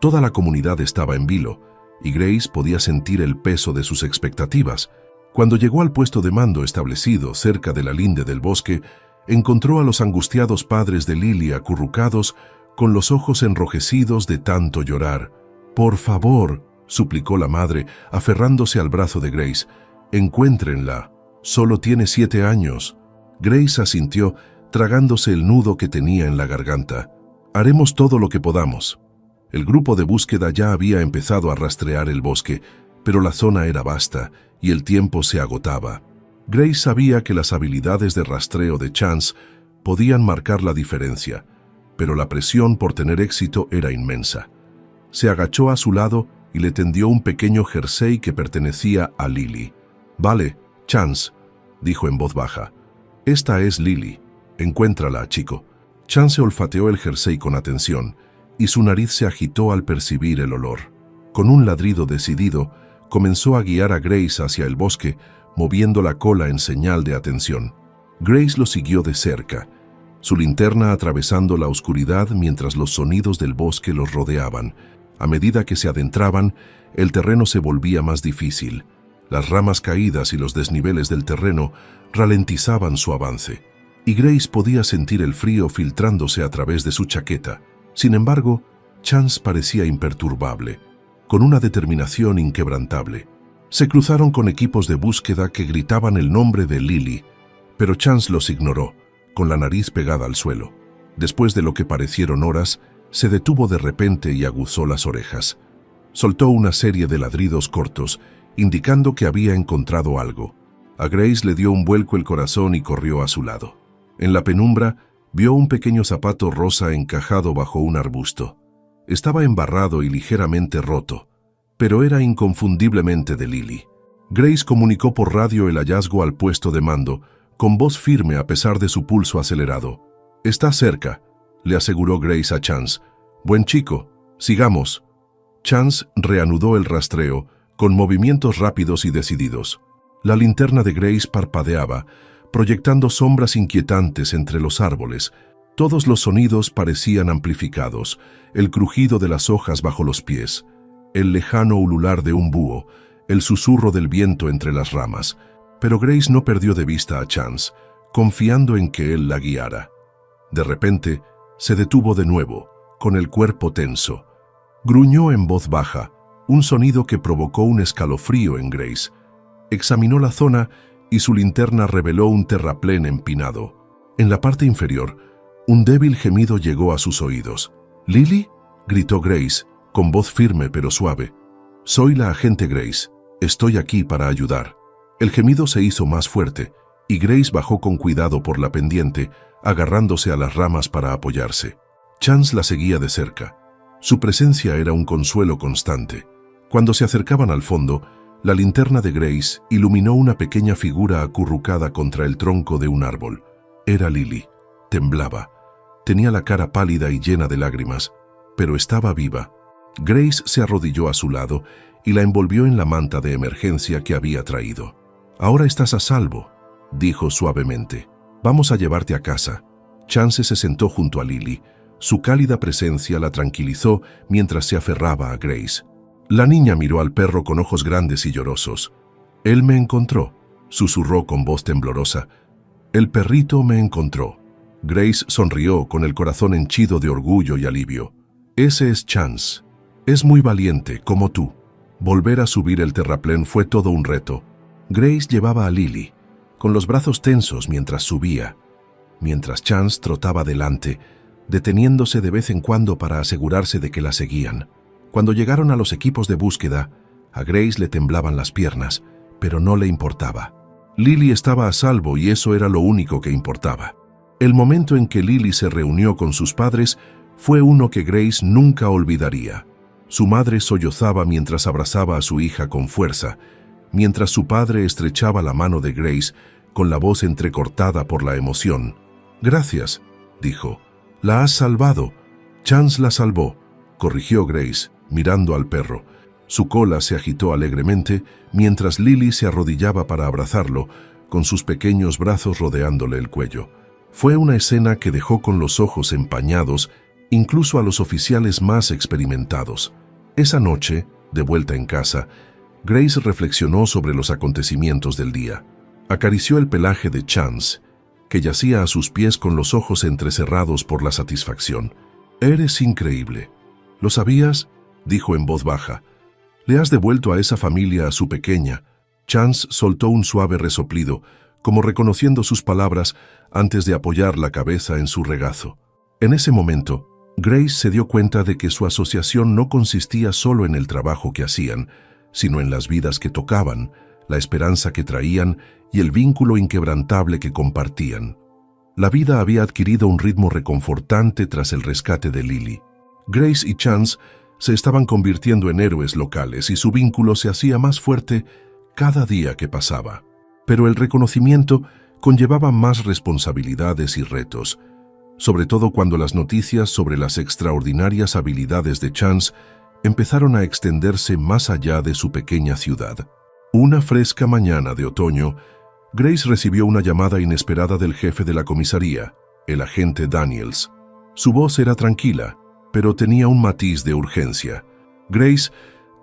Toda la comunidad estaba en vilo y Grace podía sentir el peso de sus expectativas. Cuando llegó al puesto de mando establecido cerca de la linde del bosque, encontró a los angustiados padres de Lily acurrucados con los ojos enrojecidos de tanto llorar. «Por favor», suplicó la madre, aferrándose al brazo de Grace, «encuéntrenla. Solo tiene 7 años». Grace asintió, tragándose el nudo que tenía en la garganta. «Haremos todo lo que podamos». El grupo de búsqueda ya había empezado a rastrear el bosque, pero la zona era vasta y el tiempo se agotaba. Grace sabía que las habilidades de rastreo de Chance podían marcar la diferencia, pero la presión por tener éxito era inmensa. Se agachó a su lado y le tendió un pequeño jersey que pertenecía a Lily. «Vale, Chance», dijo en voz baja. «Esta es Lily. Encuéntrala, chico». Chance olfateó el jersey con atención y su nariz se agitó al percibir el olor. Con un ladrido decidido, comenzó a guiar a Grace hacia el bosque, moviendo la cola en señal de atención. Grace lo siguió de cerca, su linterna atravesando la oscuridad mientras los sonidos del bosque los rodeaban. A medida que se adentraban, el terreno se volvía más difícil. Las ramas caídas y los desniveles del terreno ralentizaban su avance, y Grace podía sentir el frío filtrándose a través de su chaqueta. Sin embargo, Chance parecía imperturbable, con una determinación inquebrantable. Se cruzaron con equipos de búsqueda que gritaban el nombre de Lily, pero Chance los ignoró, con la nariz pegada al suelo. Después de lo que parecieron horas, se detuvo de repente y aguzó las orejas. Soltó una serie de ladridos cortos, indicando que había encontrado algo. A Grace le dio un vuelco el corazón y corrió a su lado. En la penumbra, vio un pequeño zapato rosa encajado bajo un arbusto. Estaba embarrado y ligeramente roto, pero era inconfundiblemente de Lily. Grace comunicó por radio el hallazgo al puesto de mando, con voz firme a pesar de su pulso acelerado. «Está cerca», le aseguró Grace a Chance. «Buen chico, sigamos». Chance reanudó el rastreo, con movimientos rápidos y decididos. La linterna de Grace parpadeaba, proyectando sombras inquietantes entre los árboles. Todos los sonidos parecían amplificados, el crujido de las hojas bajo los pies, el lejano ulular de un búho, el susurro del viento entre las ramas. Pero Grace no perdió de vista a Chance, confiando en que él la guiara. De repente, se detuvo de nuevo, con el cuerpo tenso. Gruñó en voz baja, un sonido que provocó un escalofrío en Grace. Examinó la zona y su linterna reveló un terraplén empinado. En la parte inferior, un débil gemido llegó a sus oídos. «¿Lily?», gritó Grace, con voz firme pero suave. «Soy la agente Grace. Estoy aquí para ayudar». El gemido se hizo más fuerte, y Grace bajó con cuidado por la pendiente, agarrándose a las ramas para apoyarse. Chance la seguía de cerca. Su presencia era un consuelo constante. Cuando se acercaban al fondo, la linterna de Grace iluminó una pequeña figura acurrucada contra el tronco de un árbol. Era Lily. Temblaba. Tenía la cara pálida y llena de lágrimas, pero estaba viva. Grace se arrodilló a su lado y la envolvió en la manta de emergencia que había traído. «Ahora estás a salvo», dijo suavemente. «Vamos a llevarte a casa». Chance se sentó junto a Lily. Su cálida presencia la tranquilizó mientras se aferraba a Grace. La niña miró al perro con ojos grandes y llorosos. «Él me encontró», susurró con voz temblorosa. «El perrito me encontró». Grace sonrió con el corazón henchido de orgullo y alivio. «Ese es Chance. Es muy valiente, como tú». Volver a subir el terraplén fue todo un reto. Grace llevaba a Lily, con los brazos tensos mientras subía, mientras Chance trotaba delante, deteniéndose de vez en cuando para asegurarse de que la seguían. Cuando llegaron a los equipos de búsqueda, a Grace le temblaban las piernas, pero no le importaba. Lily estaba a salvo y eso era lo único que importaba. El momento en que Lily se reunió con sus padres fue uno que Grace nunca olvidaría. Su madre sollozaba mientras abrazaba a su hija con fuerza, mientras su padre estrechaba la mano de Grace con la voz entrecortada por la emoción. «Gracias», dijo. «La has salvado». Chance la salvó, corrigió Grace, mirando al perro. Su cola se agitó alegremente mientras Lily se arrodillaba para abrazarlo, con sus pequeños brazos rodeándole el cuello. Fue una escena que dejó con los ojos empañados incluso a los oficiales más experimentados. Esa noche, de vuelta en casa, Grace reflexionó sobre los acontecimientos del día. Acarició el pelaje de Chance, que yacía a sus pies con los ojos entrecerrados por la satisfacción. «Eres increíble. ¿Lo sabías?», dijo en voz baja. «Le has devuelto a esa familia a su pequeña». Chance soltó un suave resoplido, como reconociendo sus palabras antes de apoyar la cabeza en su regazo. En ese momento, Grace se dio cuenta de que su asociación no consistía solo en el trabajo que hacían, sino en las vidas que tocaban, la esperanza que traían y el vínculo inquebrantable que compartían. La vida había adquirido un ritmo reconfortante tras el rescate de Lily. Grace y Chance se estaban convirtiendo en héroes locales y su vínculo se hacía más fuerte cada día que pasaba. Pero el reconocimiento conllevaba más responsabilidades y retos, sobre todo cuando las noticias sobre las extraordinarias habilidades de Chance empezaron a extenderse más allá de su pequeña ciudad. Una fresca mañana de otoño, Grace recibió una llamada inesperada del jefe de la comisaría, el agente Daniels. Su voz era tranquila, pero tenía un matiz de urgencia. «Grace,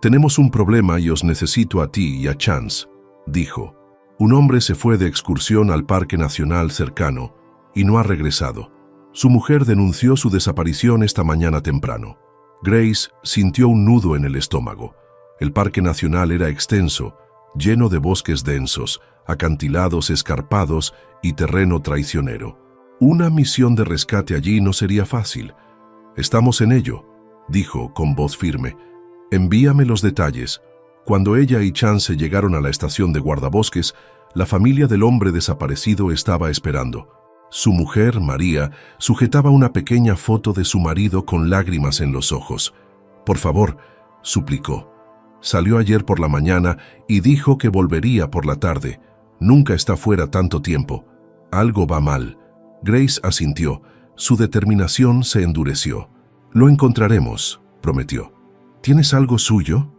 tenemos un problema y os necesito a ti y a Chance», dijo. «Un hombre se fue de excursión al Parque Nacional cercano y no ha regresado. Su mujer denunció su desaparición esta mañana temprano». Grace sintió un nudo en el estómago. El Parque Nacional era extenso, lleno de bosques densos, acantilados escarpados y terreno traicionero. Una misión de rescate allí no sería fácil. «Estamos en ello», dijo con voz firme. «Envíame los detalles». Cuando ella y Chance llegaron a la estación de guardabosques, la familia del hombre desaparecido estaba esperando. Su mujer, María, sujetaba una pequeña foto de su marido con lágrimas en los ojos. «Por favor», suplicó. «Salió ayer por la mañana y dijo que volvería por la tarde. Nunca está fuera tanto tiempo. Algo va mal». Grace asintió. Su determinación se endureció. «Lo encontraremos», prometió. «¿Tienes algo suyo?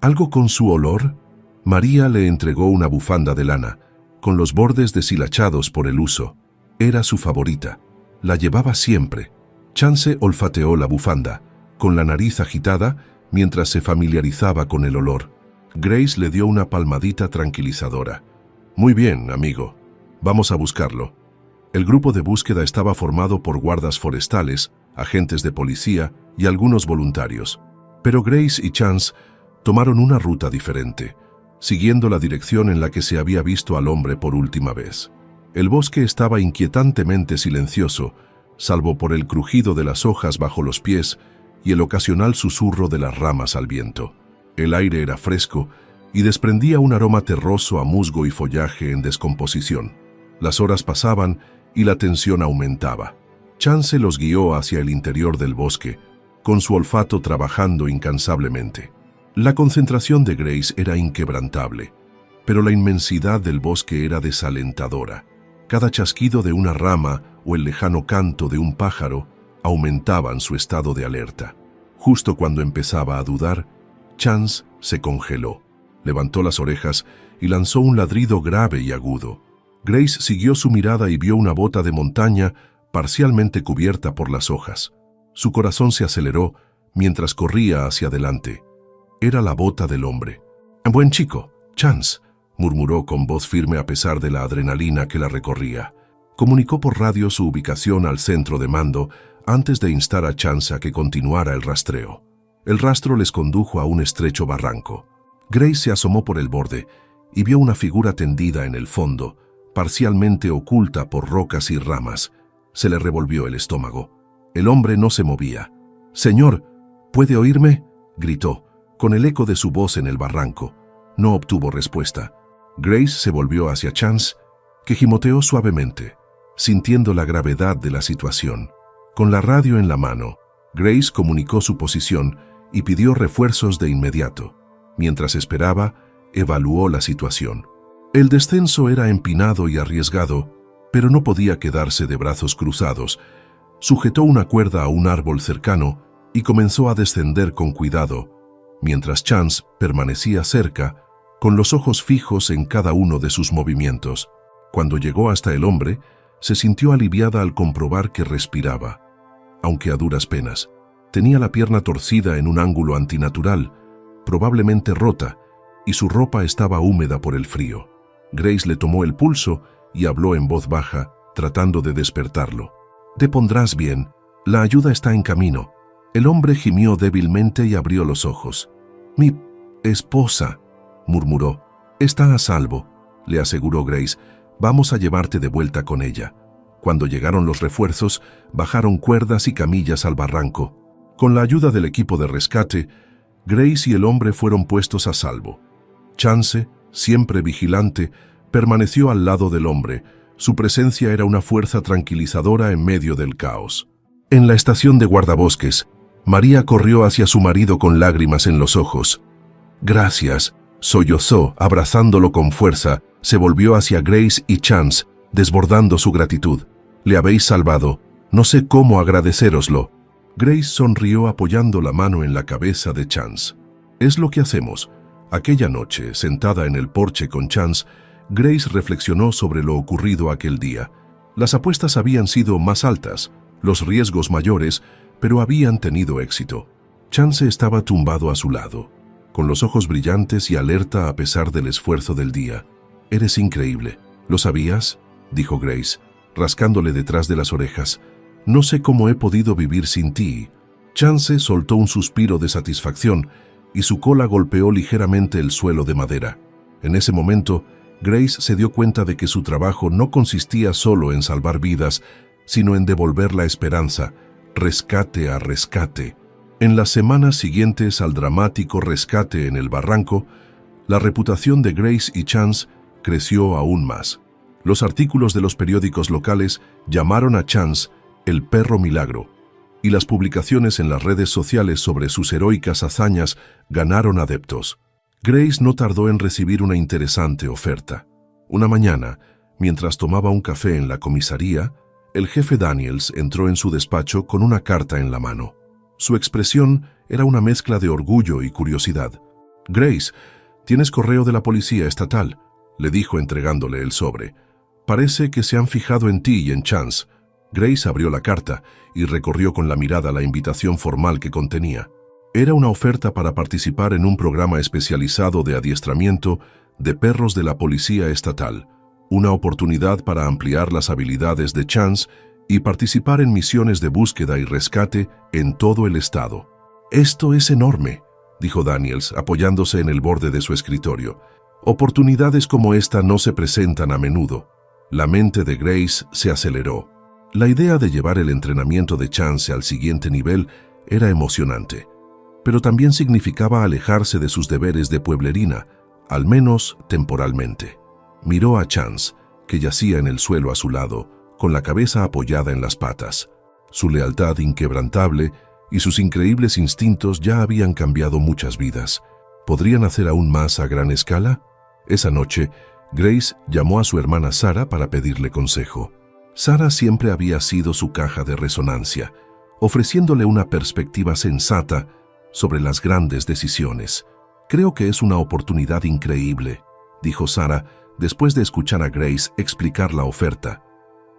¿Algo con su olor?» María le entregó una bufanda de lana, con los bordes deshilachados por el uso. Era su favorita. La llevaba siempre. Chance olfateó la bufanda, con la nariz agitada, mientras se familiarizaba con el olor. Grace le dio una palmadita tranquilizadora. «Muy bien, amigo. Vamos a buscarlo». El grupo de búsqueda estaba formado por guardas forestales, agentes de policía y algunos voluntarios. Pero Grace y Chance tomaron una ruta diferente, siguiendo la dirección en la que se había visto al hombre por última vez. El bosque estaba inquietantemente silencioso, salvo por el crujido de las hojas bajo los pies y el ocasional susurro de las ramas al viento. El aire era fresco y desprendía un aroma terroso a musgo y follaje en descomposición. Las horas pasaban y la tensión aumentaba. Chance los guió hacia el interior del bosque, con su olfato trabajando incansablemente. La concentración de Grace era inquebrantable, pero la inmensidad del bosque era desalentadora. Cada chasquido de una rama o el lejano canto de un pájaro aumentaban su estado de alerta. Justo cuando empezaba a dudar, Chance se congeló, levantó las orejas y lanzó un ladrido grave y agudo. Grace siguió su mirada y vio una bota de montaña parcialmente cubierta por las hojas. Su corazón se aceleró mientras corría hacia adelante. Era la bota del hombre. «Buen chico, Chance», murmuró con voz firme a pesar de la adrenalina que la recorría. Comunicó por radio su ubicación al centro de mando antes de instar a Chance a que continuara el rastreo. El rastro les condujo a un estrecho barranco. Grace se asomó por el borde y vio una figura tendida en el fondo, parcialmente oculta por rocas y ramas. Se le revolvió el estómago. El hombre no se movía. «Señor, ¿puede oírme?», gritó, con el eco de su voz en el barranco. No obtuvo respuesta. Grace se volvió hacia Chance, que gimoteó suavemente, sintiendo la gravedad de la situación. Con la radio en la mano, Grace comunicó su posición y pidió refuerzos de inmediato. Mientras esperaba, evaluó la situación. El descenso era empinado y arriesgado, pero no podía quedarse de brazos cruzados, Sujetó una cuerda a un árbol cercano y comenzó a descender con cuidado, mientras Chance permanecía cerca, con los ojos fijos en cada uno de sus movimientos. Cuando llegó hasta el hombre, se sintió aliviada al comprobar que respiraba, aunque a duras penas. Tenía la pierna torcida en un ángulo antinatural, probablemente rota, y su ropa estaba húmeda por el frío. Grace le tomó el pulso y habló en voz baja, tratando de despertarlo. «Te pondrás bien. La ayuda está en camino». El hombre gimió débilmente y abrió los ojos. «Mi esposa», murmuró. «Está a salvo», le aseguró Grace. «Vamos a llevarte de vuelta con ella». Cuando llegaron los refuerzos, bajaron cuerdas y camillas al barranco. Con la ayuda del equipo de rescate, Grace y el hombre fueron puestos a salvo. Chance, siempre vigilante, permaneció al lado del hombre. Su presencia era una fuerza tranquilizadora en medio del caos. En la estación de guardabosques, María corrió hacia su marido con lágrimas en los ojos. «Gracias», sollozó, abrazándolo con fuerza. Se volvió hacia Grace y Chance, desbordando su gratitud. «Le habéis salvado. No sé cómo agradecéroslo». Grace sonrió apoyando la mano en la cabeza de Chance. «Es lo que hacemos». Aquella noche, sentada en el porche con Chance, Grace reflexionó sobre lo ocurrido aquel día. Las apuestas habían sido más altas, los riesgos mayores, pero habían tenido éxito. Chance estaba tumbado a su lado, con los ojos brillantes y alerta a pesar del esfuerzo del día. «Eres increíble. ¿Lo sabías?», dijo Grace, rascándole detrás de las orejas. «No sé cómo he podido vivir sin ti». Chance soltó un suspiro de satisfacción y su cola golpeó ligeramente el suelo de madera. En ese momento, Grace se dio cuenta de que su trabajo no consistía solo en salvar vidas, sino en devolver la esperanza, rescate a rescate. En las semanas siguientes al dramático rescate en el barranco, la reputación de Grace y Chance creció aún más. Los artículos de los periódicos locales llamaron a Chance el perro milagro, y las publicaciones en las redes sociales sobre sus heroicas hazañas ganaron adeptos. Grace no tardó en recibir una interesante oferta. Una mañana, mientras tomaba un café en la comisaría, el jefe Daniels entró en su despacho con una carta en la mano. Su expresión era una mezcla de orgullo y curiosidad. «Grace, tienes correo de la policía estatal», le dijo entregándole el sobre. «Parece que se han fijado en ti y en Chance». Grace abrió la carta y recorrió con la mirada la invitación formal que contenía. Era una oferta para participar en un programa especializado de adiestramiento de perros de la policía estatal, una oportunidad para ampliar las habilidades de Chance y participar en misiones de búsqueda y rescate en todo el estado. «Esto es enorme», dijo Daniels, apoyándose en el borde de su escritorio. «Oportunidades como esta no se presentan a menudo». La mente de Grace se aceleró. La idea de llevar el entrenamiento de Chance al siguiente nivel era emocionante, pero también significaba alejarse de sus deberes de pueblerina, al menos temporalmente. Miró a Chance, que yacía en el suelo a su lado, con la cabeza apoyada en las patas. Su lealtad inquebrantable y sus increíbles instintos ya habían cambiado muchas vidas. ¿Podrían hacer aún más a gran escala? Esa noche, Grace llamó a su hermana Sarah para pedirle consejo. Sarah siempre había sido su caja de resonancia, ofreciéndole una perspectiva sensata sobre las grandes decisiones. «Creo que es una oportunidad increíble», dijo Sarah después de escuchar a Grace explicar la oferta.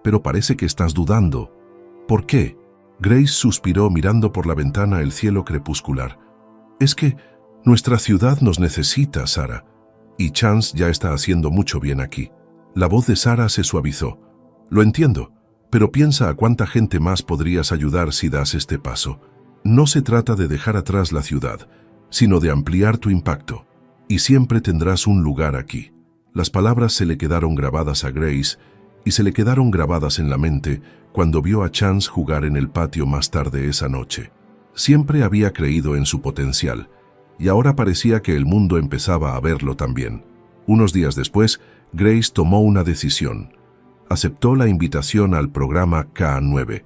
«Pero parece que estás dudando». «¿Por qué?». Grace suspiró mirando por la ventana el cielo crepuscular. «Es que nuestra ciudad nos necesita, Sarah, y Chance ya está haciendo mucho bien aquí». La voz de Sarah se suavizó. «Lo entiendo, pero piensa a cuánta gente más podrías ayudar si das este paso. No se trata de dejar atrás la ciudad, sino de ampliar tu impacto, y siempre tendrás un lugar aquí». Las palabras se le quedaron grabadas a Grace y se le quedaron grabadas en la mente cuando vio a Chance jugar en el patio más tarde esa noche. Siempre había creído en su potencial, y ahora parecía que el mundo empezaba a verlo también. Unos días después, Grace tomó una decisión. Aceptó la invitación al programa K9,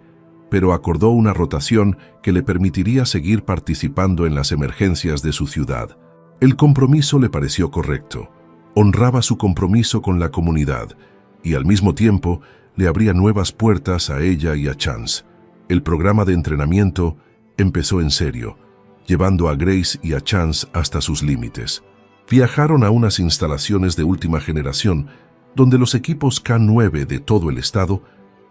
pero acordó una rotación que le permitiría seguir participando en las emergencias de su ciudad. El compromiso le pareció correcto. Honraba su compromiso con la comunidad y al mismo tiempo le abría nuevas puertas a ella y a Chance. El programa de entrenamiento empezó en serio, llevando a Grace y a Chance hasta sus límites. Viajaron a unas instalaciones de última generación, donde los equipos K9 de todo el estado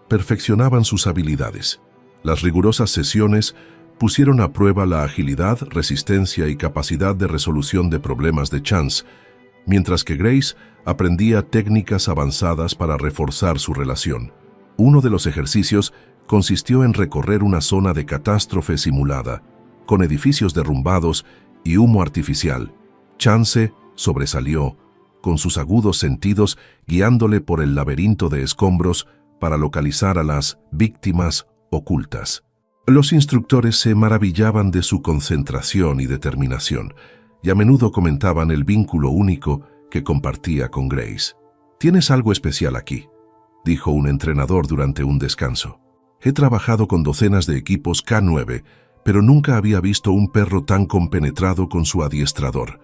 perfeccionaban sus habilidades. Las rigurosas sesiones pusieron a prueba la agilidad, resistencia y capacidad de resolución de problemas de Chance, mientras que Grace aprendía técnicas avanzadas para reforzar su relación. Uno de los ejercicios consistió en recorrer una zona de catástrofe simulada, con edificios derrumbados y humo artificial. Chance sobresalió, con sus agudos sentidos guiándole por el laberinto de escombros para localizar a las víctimas ocultas. Los instructores se maravillaban de su concentración y determinación, y a menudo comentaban el vínculo único que compartía con Grace. «Tienes algo especial aquí», dijo un entrenador durante un descanso. «He trabajado con docenas de equipos K9, pero nunca había visto un perro tan compenetrado con su adiestrador.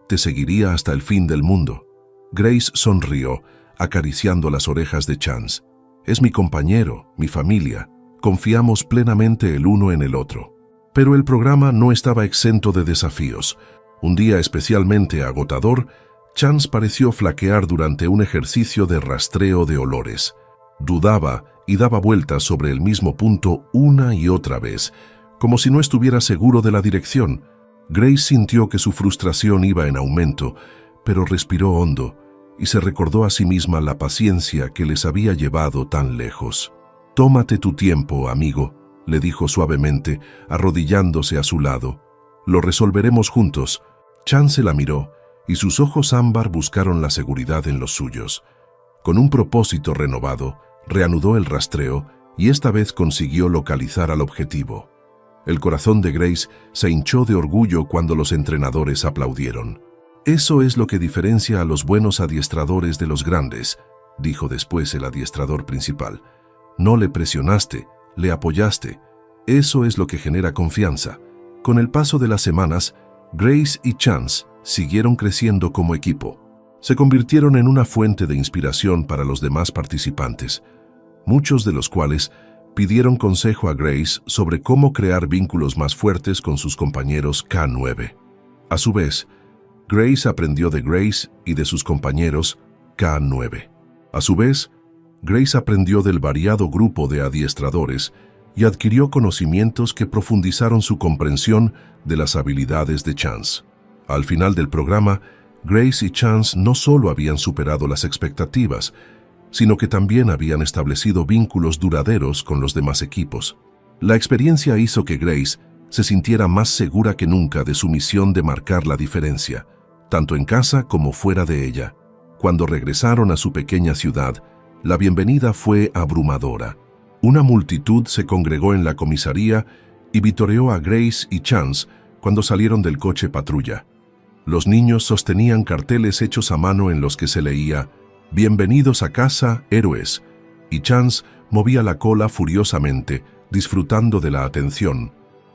Te seguiría hasta el fin del mundo». Grace sonrió, acariciando las orejas de Chance. «Es mi compañero, mi familia. Confiamos plenamente el uno en el otro». Pero el programa no estaba exento de desafíos. Un día especialmente agotador, Chance pareció flaquear durante un ejercicio de rastreo de olores. Dudaba y daba vueltas sobre el mismo punto una y otra vez, como si no estuviera seguro de la dirección. Grace sintió que su frustración iba en aumento, pero respiró hondo y se recordó a sí misma la paciencia que les había llevado tan lejos. «Tómate tu tiempo, amigo», le dijo suavemente, arrodillándose a su lado. «Lo resolveremos juntos». Chance la miró y sus ojos ámbar buscaron la seguridad en los suyos. Con un propósito renovado, reanudó el rastreo y esta vez consiguió localizar al objetivo. El corazón de Grace se hinchó de orgullo cuando los entrenadores aplaudieron. «Eso es lo que diferencia a los buenos adiestradores de los grandes», dijo después el adiestrador principal. «No le presionaste, le apoyaste. Eso es lo que genera confianza». Con el paso de las semanas, Grace y Chance siguieron creciendo como equipo. Se convirtieron en una fuente de inspiración para los demás participantes, muchos de los cuales pidieron consejo a Grace sobre cómo crear vínculos más fuertes con sus compañeros K9. A su vez, Grace aprendió de Grace y de sus compañeros K9. A su vez, Grace aprendió del variado grupo de adiestradores y adquirió conocimientos que profundizaron su comprensión de las habilidades de Chance. Al final del programa, Grace y Chance no solo habían superado las expectativas, sino que también habían establecido vínculos duraderos con los demás equipos. La experiencia hizo que Grace se sintiera más segura que nunca de su misión de marcar la diferencia, tanto en casa como fuera de ella. Cuando regresaron a su pequeña ciudad, la bienvenida fue abrumadora. Una multitud se congregó en la comisaría y vitoreó a Grace y Chance cuando salieron del coche patrulla. Los niños sostenían carteles hechos a mano en los que se leía «Bienvenidos a casa, héroes», y Chance movía la cola furiosamente, disfrutando de la atención.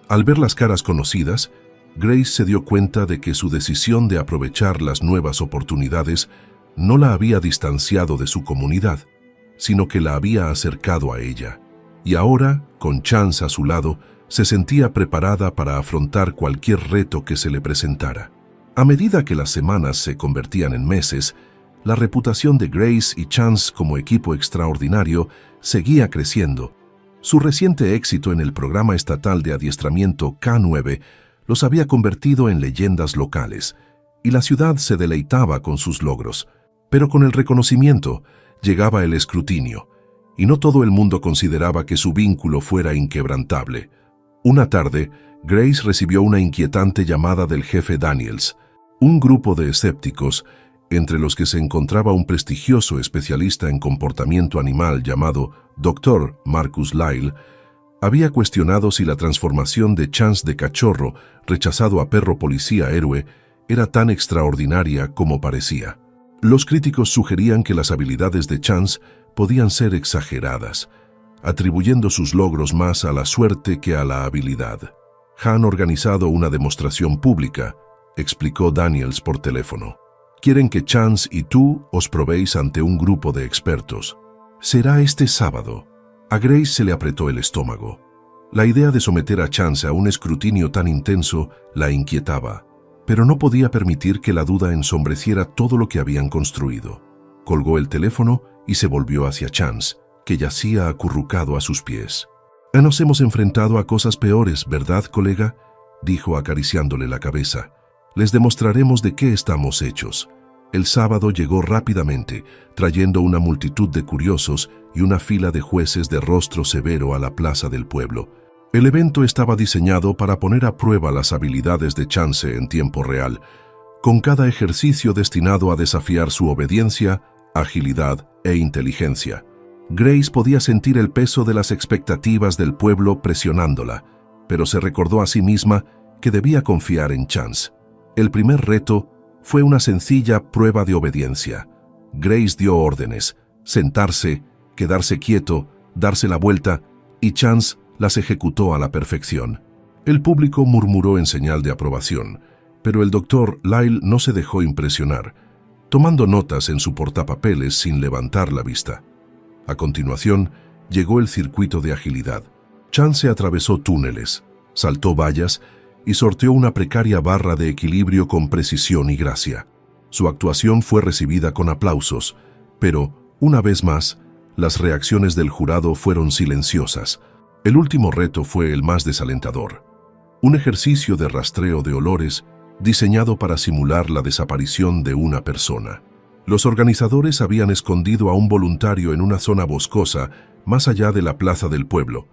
Al ver las caras conocidas, Grace se dio cuenta de que su decisión de aprovechar las nuevas oportunidades no la había distanciado de su comunidad, sino que la había acercado a ella. Y ahora, con Chance a su lado, se sentía preparada para afrontar cualquier reto que se le presentara. A medida que las semanas se convertían en meses, la reputación de Grace y Chance como equipo extraordinario seguía creciendo. Su reciente éxito en el programa estatal de adiestramiento K9 los había convertido en leyendas locales, y la ciudad se deleitaba con sus logros. Pero con el reconocimiento llegaba el escrutinio, y no todo el mundo consideraba que su vínculo fuera inquebrantable. Una tarde, Grace recibió una inquietante llamada del jefe Daniels. Un grupo de escépticos, entre los que se encontraba un prestigioso especialista en comportamiento animal llamado Dr. Marcus Lyle, había cuestionado si la transformación de Chance de cachorro, rechazado a perro policía héroe, era tan extraordinaria como parecía. Los críticos sugerían que las habilidades de Chance podían ser exageradas, atribuyendo sus logros más a la suerte que a la habilidad. «Han organizado una demostración pública», explicó Daniels por teléfono. «Quieren que Chance y tú os probéis ante un grupo de expertos. Será este sábado». A Grace se le apretó el estómago. La idea de someter a Chance a un escrutinio tan intenso la inquietaba, pero no podía permitir que la duda ensombreciera todo lo que habían construido. Colgó el teléfono y se volvió hacia Chance, que yacía acurrucado a sus pies. «Nos hemos enfrentado a cosas peores, ¿verdad, colega?», dijo acariciándole la cabeza. «Les demostraremos de qué estamos hechos». El sábado llegó rápidamente, trayendo una multitud de curiosos y una fila de jueces de rostro severo a la plaza del pueblo. El evento estaba diseñado para poner a prueba las habilidades de Chance en tiempo real, con cada ejercicio destinado a desafiar su obediencia, agilidad e inteligencia. Grace podía sentir el peso de las expectativas del pueblo presionándola, pero se recordó a sí misma que debía confiar en Chance. El primer reto fue una sencilla prueba de obediencia. Grace dio órdenes: sentarse, quedarse quieto, darse la vuelta, y Chance las ejecutó a la perfección. El público murmuró en señal de aprobación, pero el doctor Lyle no se dejó impresionar, tomando notas en su portapapeles sin levantar la vista. A continuación, llegó el circuito de agilidad. Chance atravesó túneles, saltó vallas y sorteó una precaria barra de equilibrio con precisión y gracia. Su actuación fue recibida con aplausos, pero, una vez más, las reacciones del jurado fueron silenciosas. El último reto fue el más desalentador. Un ejercicio de rastreo de olores diseñado para simular la desaparición de una persona. Los organizadores habían escondido a un voluntario en una zona boscosa más allá de la plaza del pueblo,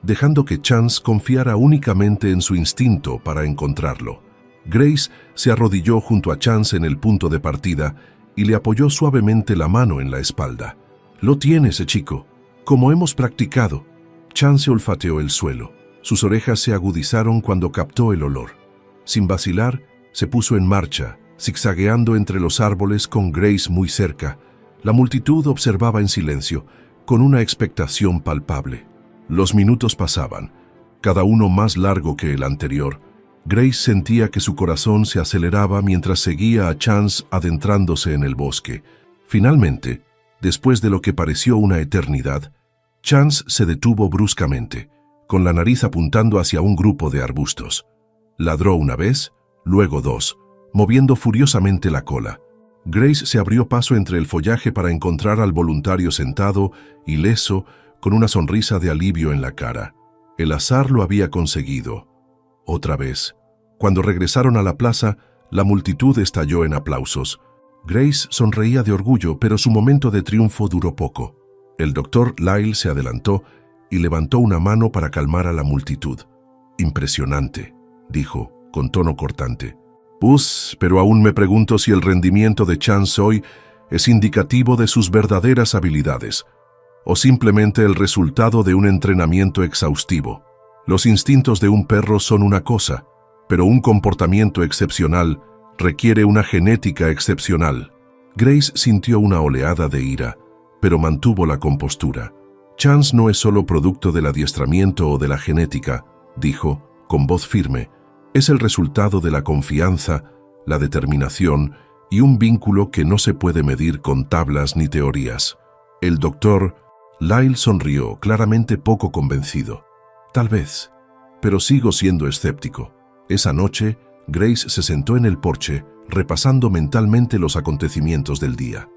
dejando que Chance confiara únicamente en su instinto para encontrarlo. Grace se arrodilló junto a Chance en el punto de partida y le apoyó suavemente la mano en la espalda. «Lo tienes, chico, como hemos practicado». Chance olfateó el suelo. Sus orejas se agudizaron cuando captó el olor. Sin vacilar, se puso en marcha, zigzagueando entre los árboles con Grace muy cerca. La multitud observaba en silencio, con una expectación palpable. Los minutos pasaban, cada uno más largo que el anterior. Grace sentía que su corazón se aceleraba mientras seguía a Chance adentrándose en el bosque. Finalmente, después de lo que pareció una eternidad, Chance se detuvo bruscamente, con la nariz apuntando hacia un grupo de arbustos. Ladró una vez, luego dos, moviendo furiosamente la cola. Grace se abrió paso entre el follaje para encontrar al voluntario sentado, ileso, con una sonrisa de alivio en la cara. El azar lo había conseguido. Otra vez. Cuando regresaron a la plaza, la multitud estalló en aplausos. Grace sonreía de orgullo, pero su momento de triunfo duró poco. El doctor Lyle se adelantó y levantó una mano para calmar a la multitud. «Impresionante», dijo, con tono cortante. Pero aún me pregunto si el rendimiento de Chance hoy es indicativo de sus verdaderas habilidades, o simplemente el resultado de un entrenamiento exhaustivo. Los instintos de un perro son una cosa, pero un comportamiento excepcional requiere una genética excepcional». Grace sintió una oleada de ira, pero mantuvo la compostura. «Chance no es solo producto del adiestramiento o de la genética», dijo, con voz firme. «Es el resultado de la confianza, la determinación y un vínculo que no se puede medir con tablas ni teorías». El doctor Lyle sonrió, claramente poco convencido. «Tal vez, pero sigo siendo escéptico». Esa noche, Grace se sentó en el porche, repasando mentalmente los acontecimientos del día.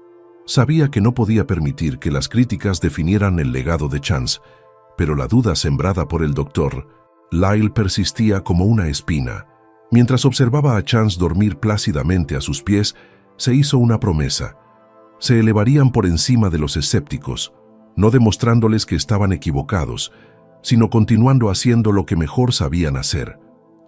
Sabía que no podía permitir que las críticas definieran el legado de Chance, pero la duda sembrada por el doctor Lyle persistía como una espina. Mientras observaba a Chance dormir plácidamente a sus pies, se hizo una promesa. Se elevarían por encima de los escépticos, no demostrándoles que estaban equivocados, sino continuando haciendo lo que mejor sabían hacer: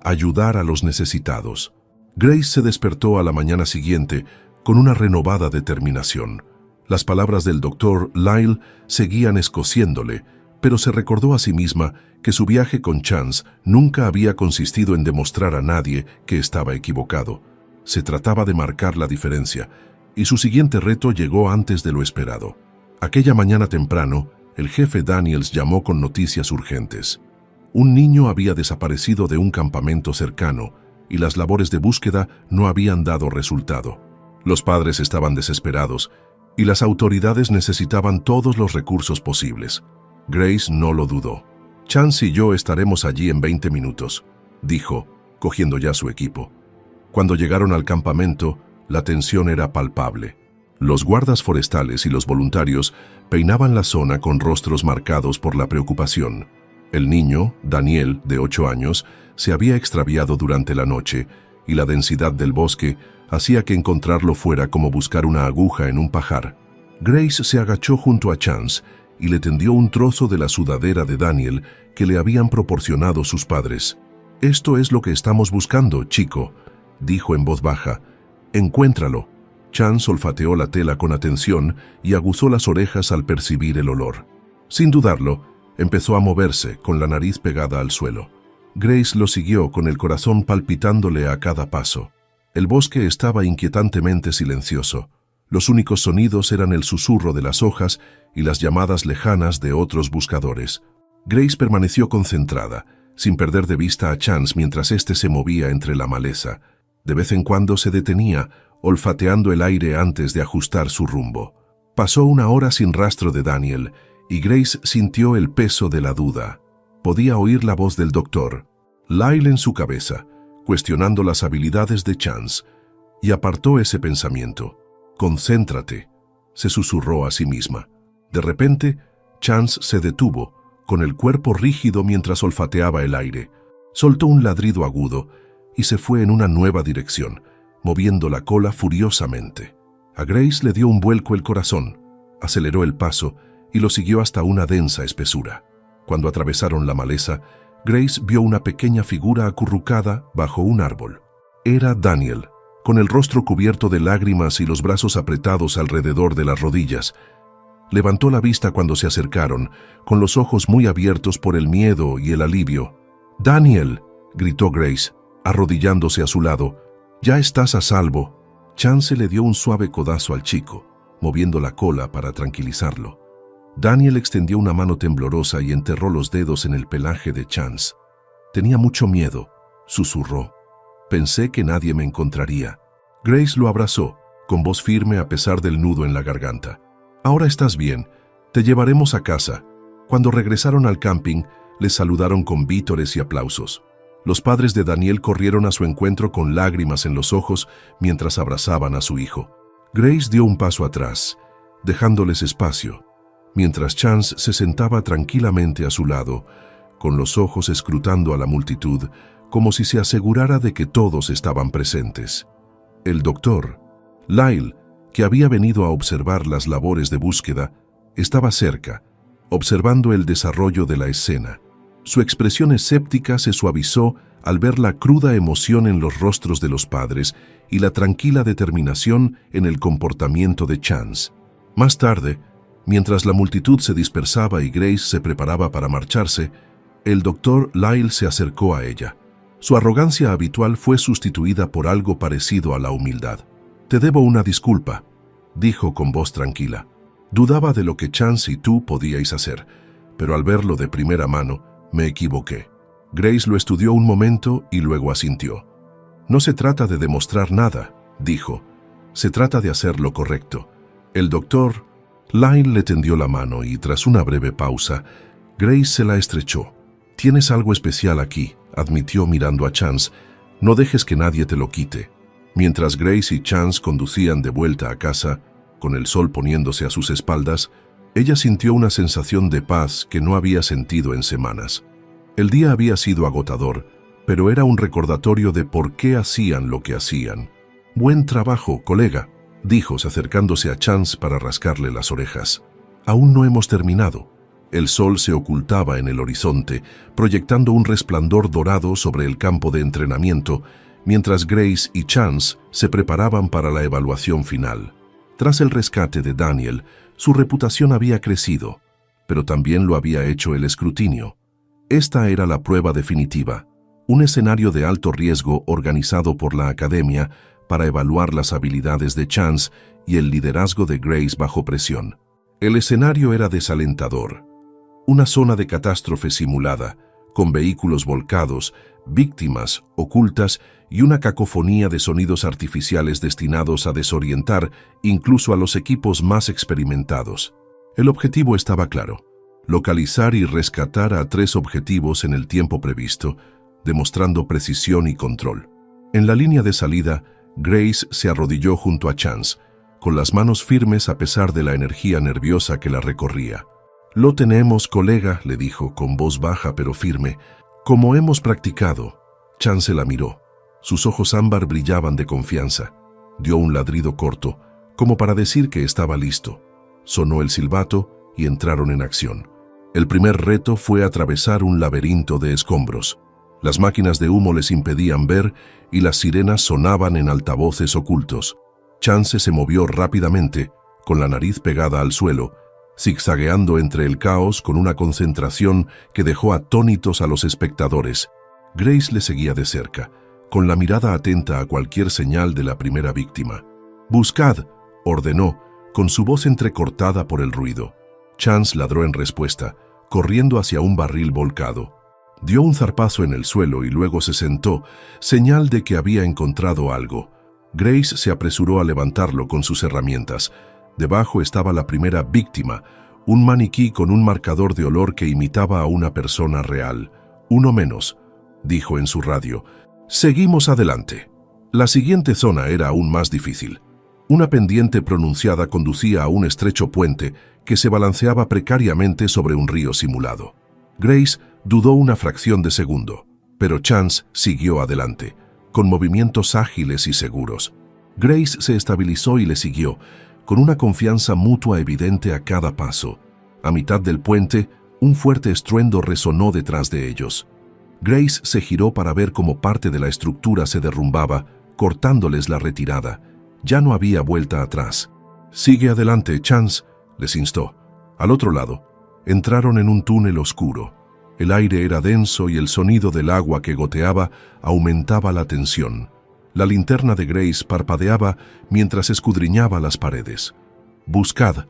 ayudar a los necesitados. Grace se despertó a la mañana siguiente con una renovada determinación. Las palabras del doctor Lyle seguían escociéndole, pero se recordó a sí misma que su viaje con Chance nunca había consistido en demostrar a nadie que estaba equivocado. Se trataba de marcar la diferencia, y su siguiente reto llegó antes de lo esperado. Aquella mañana temprano, el jefe Daniels llamó con noticias urgentes. Un niño había desaparecido de un campamento cercano, y las labores de búsqueda no habían dado resultado. Los padres estaban desesperados, y las autoridades necesitaban todos los recursos posibles. Grace no lo dudó. Chance y yo estaremos allí en 20 minutos, dijo, cogiendo ya su equipo. Cuando llegaron al campamento, la tensión era palpable. Los guardas forestales y los voluntarios peinaban la zona con rostros marcados por la preocupación. El niño, Daniel, de 8 años, se había extraviado durante la noche y la densidad del bosque hacía que encontrarlo fuera como buscar una aguja en un pajar. Grace se agachó junto a Chance y le tendió un trozo de la sudadera de Daniel que le habían proporcionado sus padres. «Esto es lo que estamos buscando, chico», dijo en voz baja. «Encuéntralo». Chance olfateó la tela con atención y aguzó las orejas al percibir el olor. Sin dudarlo, empezó a moverse, con la nariz pegada al suelo. Grace lo siguió con el corazón palpitándole a cada paso. El bosque estaba inquietantemente silencioso. Los únicos sonidos eran el susurro de las hojas y las llamadas lejanas de otros buscadores. Grace permaneció concentrada, sin perder de vista a Chance mientras éste se movía entre la maleza. De vez en cuando se detenía, olfateando el aire antes de ajustar su rumbo. Pasó una hora sin rastro de Daniel, y Grace sintió el peso de la duda. Podía oír la voz del doctor, Lyle en su cabeza, cuestionando las habilidades de Chance, y apartó ese pensamiento. «Concéntrate», se susurró a sí misma. De repente, Chance se detuvo, con el cuerpo rígido mientras olfateaba el aire. Soltó un ladrido agudo y se fue en una nueva dirección, moviendo la cola furiosamente. A Grace le dio un vuelco el corazón, aceleró el paso y lo siguió hasta una densa espesura. Cuando atravesaron la maleza, Grace vio una pequeña figura acurrucada bajo un árbol. Era Daniel, con el rostro cubierto de lágrimas y los brazos apretados alrededor de las rodillas. Levantó la vista cuando se acercaron, con los ojos muy abiertos por el miedo y el alivio. «¡Daniel!», gritó Grace, arrodillándose a su lado. «Ya estás a salvo». Chance le dio un suave codazo al chico, moviendo la cola para tranquilizarlo. Daniel extendió una mano temblorosa y enterró los dedos en el pelaje de Chance. «Tenía mucho miedo», susurró. «Pensé que nadie me encontraría». Grace lo abrazó, con voz firme a pesar del nudo en la garganta. «Ahora estás bien. Te llevaremos a casa». Cuando regresaron al camping, les saludaron con vítores y aplausos. Los padres de Daniel corrieron a su encuentro con lágrimas en los ojos mientras abrazaban a su hijo. Grace dio un paso atrás, dejándoles espacio, mientras Chance se sentaba tranquilamente a su lado, con los ojos escrutando a la multitud, como si se asegurara de que todos estaban presentes. El doctor, Lyle, que había venido a observar las labores de búsqueda, estaba cerca, observando el desarrollo de la escena. Su expresión escéptica se suavizó al ver la cruda emoción en los rostros de los padres y la tranquila determinación en el comportamiento de Chance. Más tarde, mientras la multitud se dispersaba y Grace se preparaba para marcharse, el doctor Lyle se acercó a ella. Su arrogancia habitual fue sustituida por algo parecido a la humildad. «Te debo una disculpa», dijo con voz tranquila. «Dudaba de lo que Chance y tú podíais hacer, pero al verlo de primera mano, me equivoqué». Grace lo estudió un momento y luego asintió. «No se trata de demostrar nada», dijo. «Se trata de hacer lo correcto». El doctor Lyle le tendió la mano y, tras una breve pausa, Grace se la estrechó. «Tienes algo especial aquí», admitió mirando a Chance. «No dejes que nadie te lo quite». Mientras Grace y Chance conducían de vuelta a casa, con el sol poniéndose a sus espaldas, ella sintió una sensación de paz que no había sentido en semanas. El día había sido agotador, pero era un recordatorio de por qué hacían lo que hacían. «Buen trabajo, colega», dijo, acercándose a Chance para rascarle las orejas. «Aún no hemos terminado». El sol se ocultaba en el horizonte, proyectando un resplandor dorado sobre el campo de entrenamiento, mientras Grace y Chance se preparaban para la evaluación final. Tras el rescate de Daniel, su reputación había crecido, pero también lo había hecho el escrutinio. Esta era la prueba definitiva, un escenario de alto riesgo organizado por la Academia para evaluar las habilidades de Chance y el liderazgo de Grace bajo presión. El escenario era desalentador. Una zona de catástrofe simulada, con vehículos volcados, víctimas ocultas y una cacofonía de sonidos artificiales destinados a desorientar incluso a los equipos más experimentados. El objetivo estaba claro: localizar y rescatar a 3 objetivos en el tiempo previsto, demostrando precisión y control. En la línea de salida, Grace se arrodilló junto a Chance, con las manos firmes a pesar de la energía nerviosa que la recorría. «Lo tenemos, colega», le dijo con voz baja pero firme. «Como hemos practicado». Chance la miró. Sus ojos ámbar brillaban de confianza. Dio un ladrido corto, como para decir que estaba listo. Sonó el silbato y entraron en acción. El primer reto fue atravesar un laberinto de escombros. Las máquinas de humo les impedían ver y las sirenas sonaban en altavoces ocultos. Chance se movió rápidamente, con la nariz pegada al suelo, zigzagueando entre el caos con una concentración que dejó atónitos a los espectadores. Grace le seguía de cerca, con la mirada atenta a cualquier señal de la primera víctima. «Buscad», ordenó, con su voz entrecortada por el ruido. Chance ladró en respuesta, corriendo hacia un barril volcado. Dio un zarpazo en el suelo y luego se sentó, señal de que había encontrado algo. Grace se apresuró a levantarlo con sus herramientas. Debajo estaba la primera víctima, un maniquí con un marcador de olor que imitaba a una persona real. «Uno menos», dijo en su radio. «Seguimos adelante». La siguiente zona era aún más difícil. Una pendiente pronunciada conducía a un estrecho puente que se balanceaba precariamente sobre un río simulado. Grace dudó una fracción de segundo, pero Chance siguió adelante, con movimientos ágiles y seguros. Grace se estabilizó y le siguió, con una confianza mutua evidente a cada paso. A mitad del puente, un fuerte estruendo resonó detrás de ellos. Grace se giró para ver cómo parte de la estructura se derrumbaba, cortándoles la retirada. Ya no había vuelta atrás. «Sigue adelante, Chance», les instó. Al otro lado, entraron en un túnel oscuro. El aire era denso y el sonido del agua que goteaba aumentaba la tensión. La linterna de Grace parpadeaba mientras escudriñaba las paredes. «Buscad»,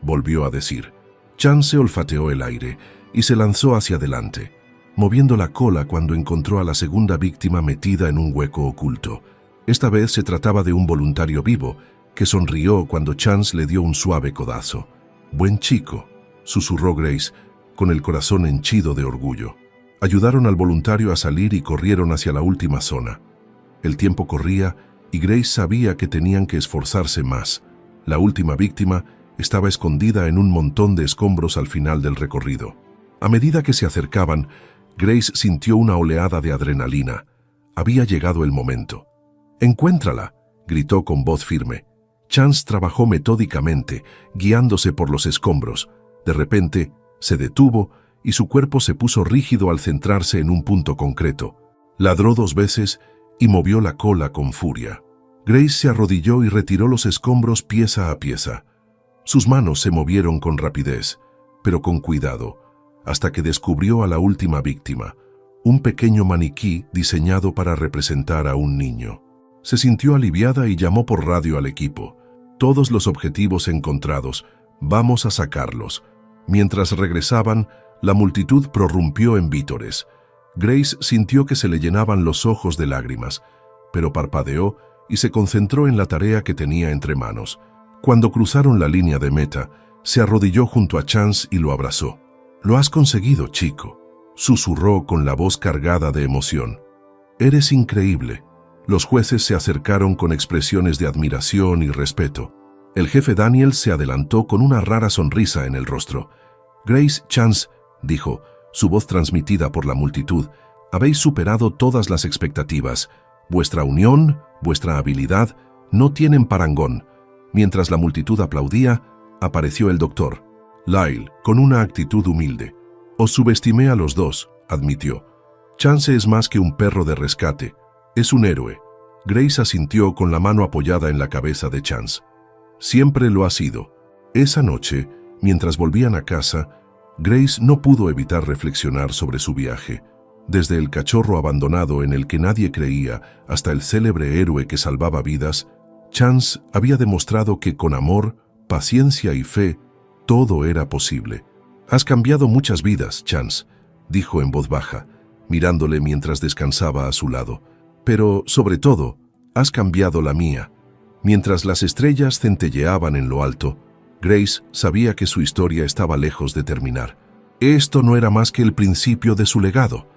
volvió a decir. Chance olfateó el aire y se lanzó hacia adelante, moviendo la cola cuando encontró a la segunda víctima metida en un hueco oculto. Esta vez se trataba de un voluntario vivo, que sonrió cuando Chance le dio un suave codazo. «Buen chico», susurró Grace, con el corazón henchido de orgullo. Ayudaron al voluntario a salir y corrieron hacia la última zona. El tiempo corría y Grace sabía que tenían que esforzarse más. La última víctima estaba escondida en un montón de escombros al final del recorrido. A medida que se acercaban, Grace sintió una oleada de adrenalina. Había llegado el momento. «¡Encuéntrala!», gritó con voz firme. Chance trabajó metódicamente, guiándose por los escombros. De repente, se detuvo y su cuerpo se puso rígido al centrarse en un punto concreto. Ladró 2 veces y movió la cola con furia. Grace se arrodilló y retiró los escombros pieza a pieza. Sus manos se movieron con rapidez, pero con cuidado, hasta que descubrió a la última víctima, un pequeño maniquí diseñado para representar a un niño. Se sintió aliviada y llamó por radio al equipo. «Todos los objetivos encontrados, vamos a sacarlos». Mientras regresaban, la multitud prorrumpió en vítores. Grace sintió que se le llenaban los ojos de lágrimas, pero parpadeó y se concentró en la tarea que tenía entre manos. Cuando cruzaron la línea de meta, se arrodilló junto a Chance y lo abrazó. «Lo has conseguido, chico», susurró con la voz cargada de emoción. «Eres increíble». Los jueces se acercaron con expresiones de admiración y respeto. El jefe Daniel se adelantó con una rara sonrisa en el rostro. «Grace, Chance», dijo, su voz transmitida por la multitud, «habéis superado todas las expectativas. Vuestra unión, vuestra habilidad, no tienen parangón». Mientras la multitud aplaudía, apareció el doctor. Lyle, con una actitud humilde. «Os subestimé a los dos», admitió. «Chance es más que un perro de rescate. Es un héroe». Grace asintió con la mano apoyada en la cabeza de Chance. «Siempre lo ha sido». Esa noche, mientras volvían a casa, Grace no pudo evitar reflexionar sobre su viaje. Desde el cachorro abandonado en el que nadie creía hasta el célebre héroe que salvaba vidas, Chance había demostrado que con amor, paciencia y fe, todo era posible. «Has cambiado muchas vidas, Chance», dijo en voz baja, mirándole mientras descansaba a su lado. «Pero, sobre todo, has cambiado la mía». Mientras las estrellas centelleaban en lo alto, Grace sabía que su historia estaba lejos de terminar. Esto no era más que el principio de su legado,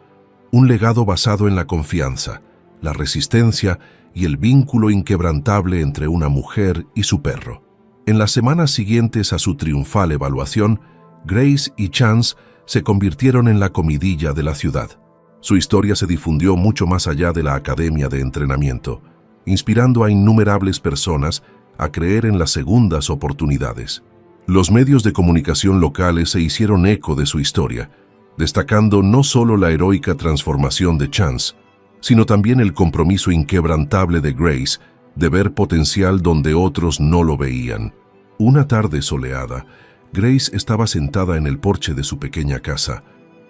un legado basado en la confianza, la resistencia y el vínculo inquebrantable entre una mujer y su perro. En las semanas siguientes a su triunfal evaluación, Grace y Chance se convirtieron en la comidilla de la ciudad. Su historia se difundió mucho más allá de la academia de entrenamiento, inspirando a innumerables personas a creer en las segundas oportunidades. Los medios de comunicación locales se hicieron eco de su historia, destacando no solo la heroica transformación de Chance, sino también el compromiso inquebrantable de Grace de ver potencial donde otros no lo veían. Una tarde soleada, Grace estaba sentada en el porche de su pequeña casa,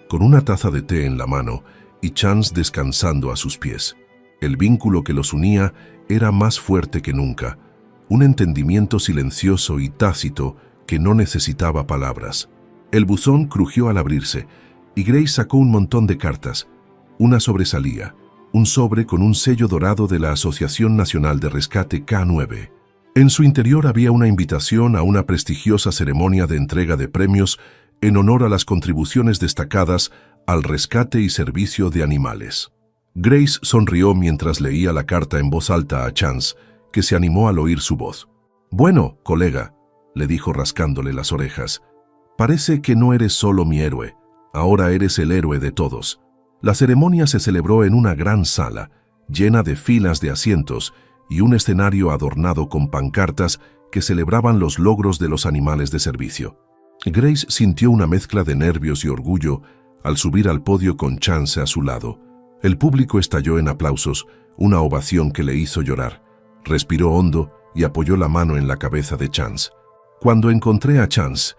con una taza de té en la mano y Chance descansando a sus pies. El vínculo que los unía era más fuerte que nunca, un entendimiento silencioso y tácito que no necesitaba palabras. El buzón crujió al abrirse y Grace sacó un montón de cartas. Una sobresalía, un sobre con un sello dorado de la Asociación Nacional de Rescate K9. En su interior había una invitación a una prestigiosa ceremonia de entrega de premios en honor a las contribuciones destacadas al rescate y servicio de animales. Grace sonrió mientras leía la carta en voz alta a Chance, que se animó al oír su voz. «Bueno, colega», le dijo rascándole las orejas, «parece que no eres solo mi héroe, ahora eres el héroe de todos». La ceremonia se celebró en una gran sala, llena de filas de asientos y un escenario adornado con pancartas que celebraban los logros de los animales de servicio. Grace sintió una mezcla de nervios y orgullo al subir al podio con Chance a su lado. El público estalló en aplausos, una ovación que le hizo llorar. Respiró hondo y apoyó la mano en la cabeza de Chance. Cuando encontré a Chance,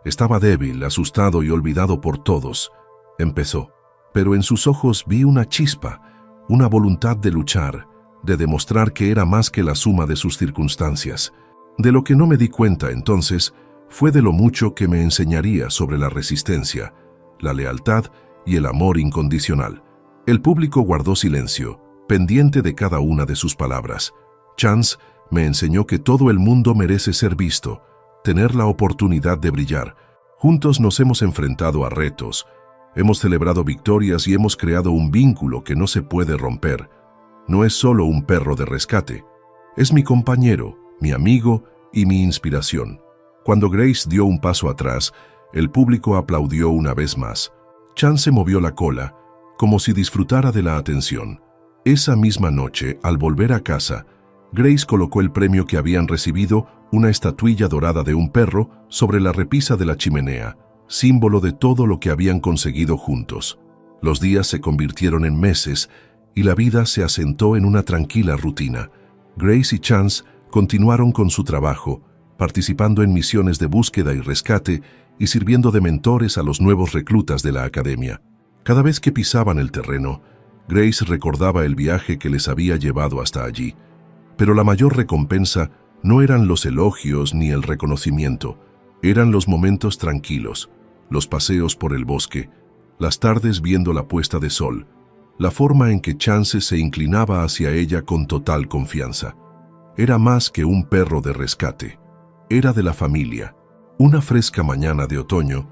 estaba débil, asustado y olvidado por todos. Empezó, pero en sus ojos vi una chispa, una voluntad de luchar, de demostrar que era más que la suma de sus circunstancias. De lo que no me di cuenta entonces fue de lo mucho que me enseñaría sobre la resistencia, la lealtad y el amor incondicional. El público guardó silencio, pendiente de cada una de sus palabras. Chance me enseñó que todo el mundo merece ser visto, tener la oportunidad de brillar. Juntos nos hemos enfrentado a retos, hemos celebrado victorias y hemos creado un vínculo que no se puede romper. No es solo un perro de rescate, es mi compañero, mi amigo y mi inspiración. Cuando Grace dio un paso atrás, el público aplaudió una vez más. Chance movió la cola, como si disfrutara de la atención. Esa misma noche, al volver a casa, Grace colocó el premio que habían recibido, una estatuilla dorada de un perro, sobre la repisa de la chimenea, símbolo de todo lo que habían conseguido juntos. Los días se convirtieron en meses y la vida se asentó en una tranquila rutina. Grace y Chance continuaron con su trabajo, participando en misiones de búsqueda y rescate y sirviendo de mentores a los nuevos reclutas de la academia. Cada vez que pisaban el terreno, Grace recordaba el viaje que les había llevado hasta allí. Pero la mayor recompensa no eran los elogios ni el reconocimiento, eran los momentos tranquilos, los paseos por el bosque, las tardes viendo la puesta de sol, la forma en que Chance se inclinaba hacia ella con total confianza. Era más que un perro de rescate, era de la familia. Una fresca mañana de otoño,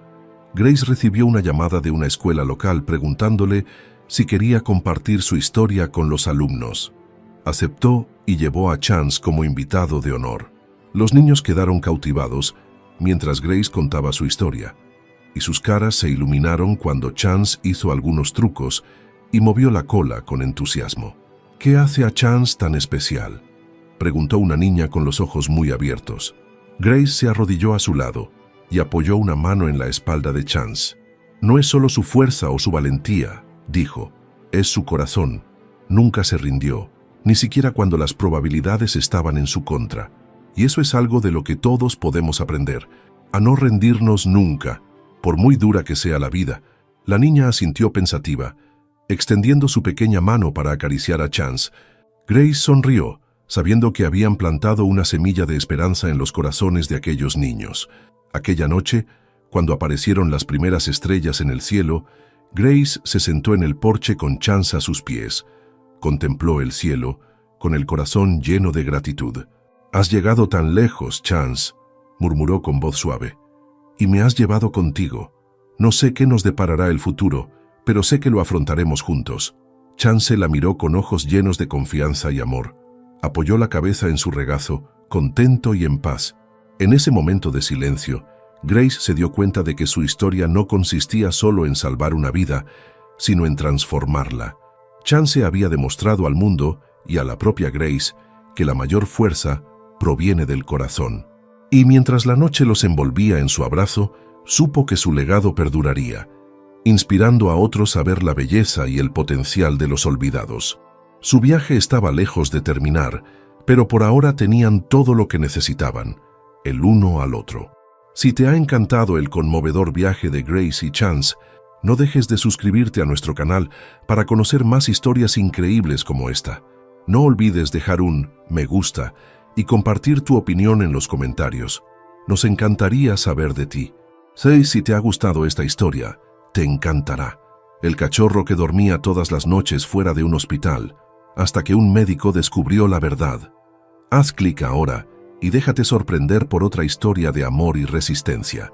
Grace recibió una llamada de una escuela local preguntándole si quería compartir su historia con los alumnos. Aceptó y llevó a Chance como invitado de honor. Los niños quedaron cautivados mientras Grace contaba su historia, y sus caras se iluminaron cuando Chance hizo algunos trucos y movió la cola con entusiasmo. «¿Qué hace a Chance tan especial?», preguntó una niña con los ojos muy abiertos. Grace se arrodilló a su lado y apoyó una mano en la espalda de Chance. «No es solo su fuerza o su valentía», dijo, «es su corazón. Nunca se rindió, ni siquiera cuando las probabilidades estaban en su contra. Y eso es algo de lo que todos podemos aprender, a no rendirnos nunca, por muy dura que sea la vida». La niña asintió pensativa, extendiendo su pequeña mano para acariciar a Chance. Grace sonrió, sabiendo que habían plantado una semilla de esperanza en los corazones de aquellos niños. Aquella noche, cuando aparecieron las primeras estrellas en el cielo, Grace se sentó en el porche con Chance a sus pies. Contempló el cielo, con el corazón lleno de gratitud. «Has llegado tan lejos, Chance», murmuró con voz suave, «y me has llevado contigo. No sé qué nos deparará el futuro, pero sé que lo afrontaremos juntos. Chance la miró con ojos llenos de confianza y amor. Apoyó la cabeza en su regazo, contento y en paz. En ese momento de silencio, Grace se dio cuenta de que su historia no consistía solo en salvar una vida, sino en transformarla. Chance había demostrado al mundo y a la propia Grace que la mayor fuerza proviene del corazón. Y mientras la noche los envolvía en su abrazo, supo que su legado perduraría, inspirando a otros a ver la belleza y el potencial de los olvidados. Su viaje estaba lejos de terminar, pero por ahora tenían todo lo que necesitaban, el uno al otro. Si te ha encantado el conmovedor viaje de Grace y Chance, no dejes de suscribirte a nuestro canal para conocer más historias increíbles como esta. No olvides dejar un me gusta y compartir tu opinión en los comentarios. Nos encantaría saber de ti. Si te ha gustado esta historia, te encantará. El cachorro que dormía todas las noches fuera de un hospital, hasta que un médico descubrió la verdad. Haz clic ahora y déjate sorprender por otra historia de amor y resistencia.